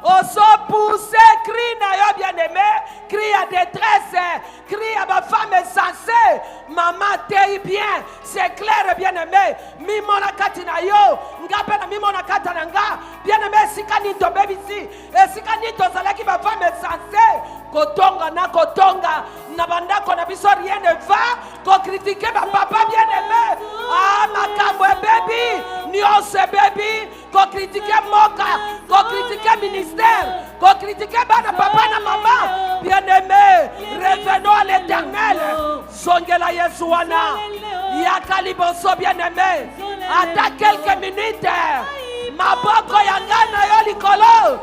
Oso pousse, crie na yo bien aimé. Crie à détresse. Crie à ma femme insensée. Maman, t'es bien. C'est clair, bien aimé. Mimona katina yo. Ngape na mimona katana nga. Bien aimé, sikani to baby si. Sikani to zalaki ma femme insensée. Kotonga na kotonga. Na bandako na biso rien ne va. Ko critiquer ma papa bien aimé. Ah, makambo baby. Nyonse baby. Ko critiquer moka. Ko critiquer ministère. Ko critiquer bana papa na maman. Bien aimé. Revenons à l'éternel. Zongela Yesu wana. Yaka liboso bien aimé. Ata quelques minutes. Maboko yangana yo likolo.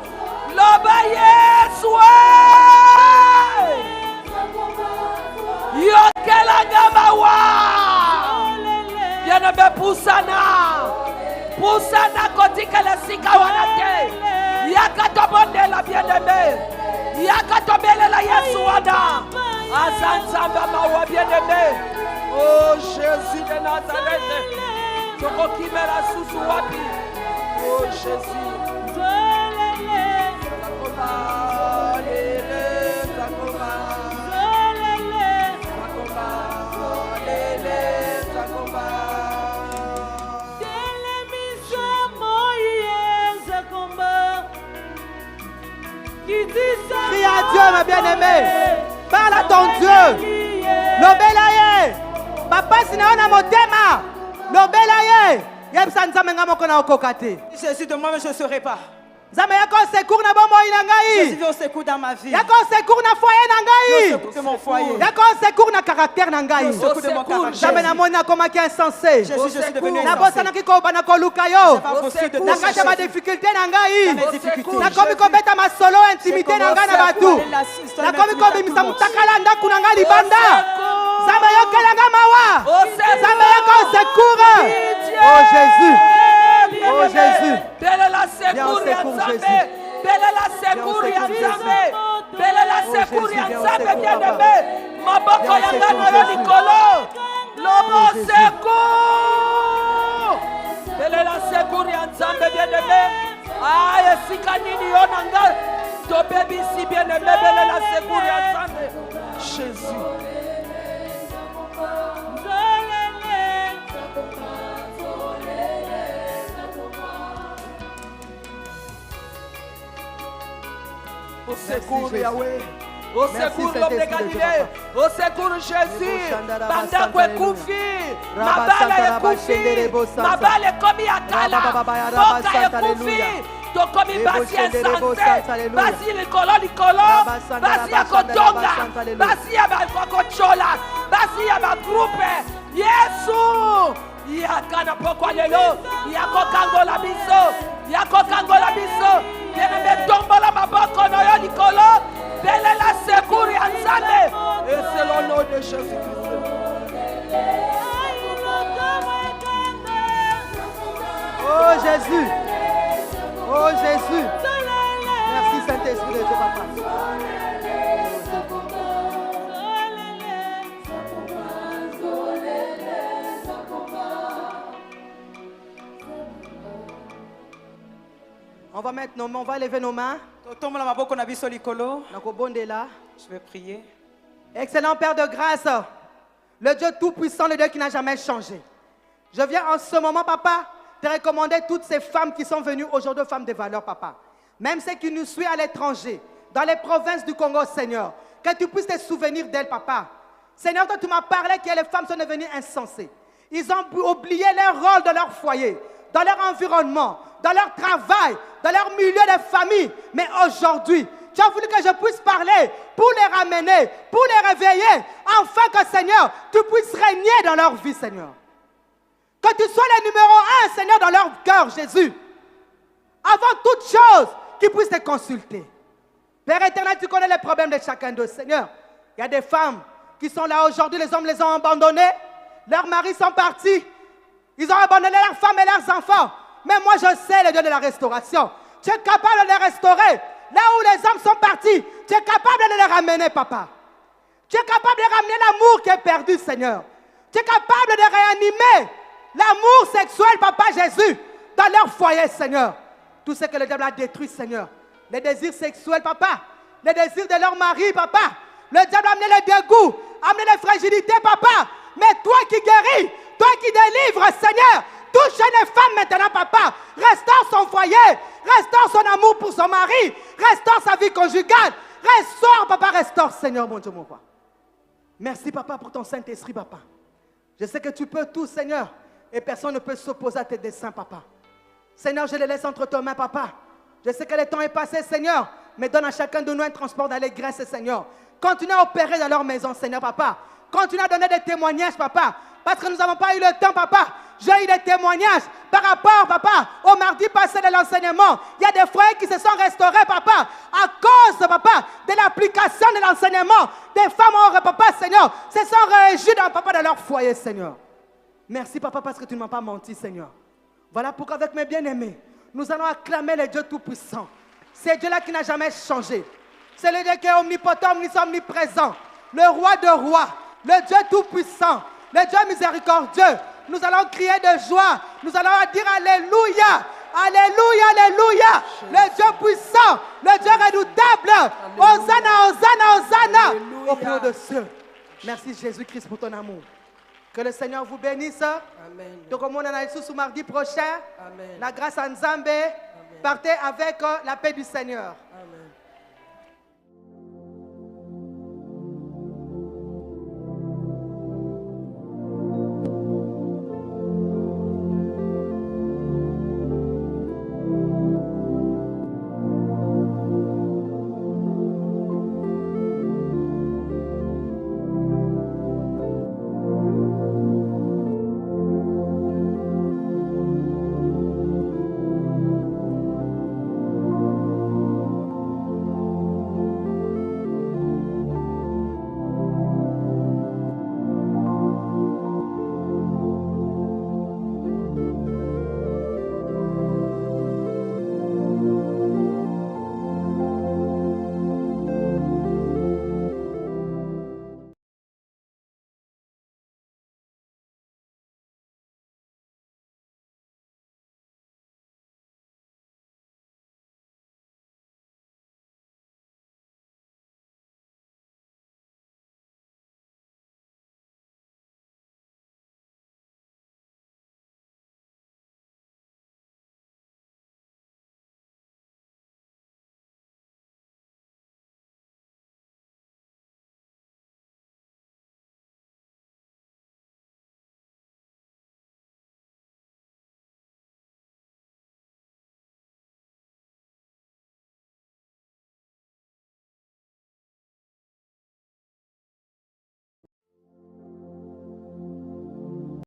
Loba Yesu. Yokelanga mawa. Bien aimé pusana. Pusana kotika la sika wana te. Yaka tobondela bien aimé. Yaka tobelela Yesu wana. Azanzamba mawa bien aimé. Oh Jésus de Nazareth. Toko kimera susu wapi. Oh Jésus. Crie à Dieu, mes bien-aimés. Parle à ton Dieu. Lobela ye. Papa sinaona motema. Lobela ye. Yebisa nzambe nga moko na okoka te. Jésus de moi-même je ne serai pas Nzambe yako secours na bomoi na Jésus ngai. vient au secours dans ma vie Yako secours na foyer na au ngai. secours de mon foyer Yako secours na caractère na ngai. au secours de mon caractère Nzambe na moni akomaki insensé. Jésus je suis devenu Na insensé bosanaki kobana koluka yo. c'est pas possible de Na kati ya chercher badifficulté na ngai. mes difficultés Nakomi kobeta masolo intimité na ngai na batu. Nakomi kobimisa mutakala ndaku na ngai libanda. Nzambe yokelanga mawa. Nzambe yako secours. Oh Jésus. Oh Jésus. Belle la secours ya Nzambe. Belle la secours ya Nzambe. Belle la secours ya Nzambe bien aimé. Maboko ya ngana yo likolo. Lobo secours. Belle la secours ya Nzambe bien aimé. Ah, esika nini yo nanga. To baby si bien aimé. Belle la secours ya Nzambe. secours, Jésus. Yahweh. Au Merci, secours, l'homme de Saint-Esprit de Dieu, Galilée. Papa. Au secours, Jésus. Santa, Pendant que Alléluia. Koufi, ma Rabba, balle Santa, est Rabba, Koufi. Shenderebo, Santa. Ma balle est comme Yakala. Rabba, Baba, Rabba, Boka est Santa, Koufi. Alléluia. Tokomi Ebo, basi est Shenderebo, santé. Santa, Alléluia. Basi likolo likolo. Rabba, Santa, Basi ya Rabba, Santa, Rabba, kotonga. Santa, Alléluia. Basi ya bakochola. Basi ya bagroupe. Yesu. Yakana pokwa lelo. Yakokangola biso. Yakokangola biso. Bien-aimé, tombola maboko no yo likolo. Belela secours ya Nzambe. Et c'est le nom de Jésus-Christ. Oh Jésus. Oh Jésus. Merci Saint-Esprit de Dieu, Papa. On va lever nos mains. totombola maboko na biso likolo. Nakobondela. Je vais prier. Excellent Père de grâce, le Dieu Tout-Puissant, le Dieu qui n'a jamais changé. Je viens en ce moment, Papa, te recommander toutes ces femmes qui sont venues aujourd'hui, femmes de valeur, Papa. Même celles qui nous suivent à l'étranger, dans les provinces du Congo, Seigneur. Que tu puisses te souvenir d'elles, Papa. Seigneur, toi, tu m'as parlé que les femmes sont devenues insensées. Ils ont oublié leur rôle dans leur foyer, dans leur environnement, dans leur travail, dans leur milieu de famille. Mais aujourd'hui, tu as voulu que je puisse parler pour les ramener, pour les réveiller, afin que, Seigneur, tu puisses régner dans leur vie, Seigneur. Que tu sois le numéro 1, Seigneur, dans leur cœur, Jésus. Avant toute chose, qu'ils puissent te consulter. Père éternel, tu connais les problèmes de chacun d'eux, Seigneur. Il y a des femmes qui sont là aujourd'hui, les hommes les ont abandonnés. Leurs maris sont partis. Ils ont abandonné leurs femmes et leurs enfants. Mais moi, je sais le Dieu de la restauration. Tu es capable de les restaurer. Là où les hommes sont partis, tu es capable de les ramener, Papa. Tu es capable de ramener l'amour qui est perdu, Seigneur. Tu es capable de réanimer l'amour sexuel, Papa Jésus, dans leur foyer, Seigneur. Tout ce que le diable a détruit, Seigneur. Les désirs sexuels, Papa. Les désirs de leur mari, Papa. Le diable a amené le dégoût, a amené les fragilités, Papa. Mais toi qui guéris, toi qui délivres, Seigneur, touche les femmes maintenant, Papa. Restaure son foyer, restaure son amour pour son mari, restaure sa vie conjugale. Restaure, Papa, restaure, Seigneur, mon Dieu, mon roi. Merci, Papa, pour ton Saint-Esprit, Papa. Je sais que tu peux tout, Seigneur, et personne ne peut s'opposer à tes desseins, Papa. Seigneur, je les laisse entre tes mains, Papa. Je sais que le temps est passé, Seigneur, mais donne à chacun de nous un transport d'allégresse, Seigneur. Continue à opérer dans leur maison, Seigneur, Papa. Continue à donner des témoignages, Papa. Parce que nous n'avons pas eu le temps, Papa. J'ai eu des témoignages par rapport, Papa, au mardi passé de l'enseignement. Il y a des foyers qui se sont restaurés, Papa, à cause, Papa, de l'application de l'enseignement. Des femmes, Papa, Seigneur, se sont réjouies dans, Papa, dans leur foyer, Seigneur. Merci, Papa, parce que tu ne m'as pas menti, Seigneur. Voilà pourquoi, avec mes bien-aimés, nous allons acclamer le Dieu Tout-Puissant. C'est Dieu-là qui n'a jamais changé. C'est le Dieu qui est omnipotent, omniprésent. Le roi de rois, le Dieu Tout-Puissant, le Dieu miséricordieux. Nous allons crier de joie. Nous allons dire Alléluia. Alléluia, Alléluia. Le Dieu puissant, le Dieu redoutable. Hosanna, Hosanna, Hosanna. Au plus haut de ceux. Merci Jésus-Christ pour ton amour. Que le Seigneur vous bénisse. Amen. Donc, comme on en a sous mardi prochain, Amen. la grâce à Nzambe, partez avec la paix du Seigneur.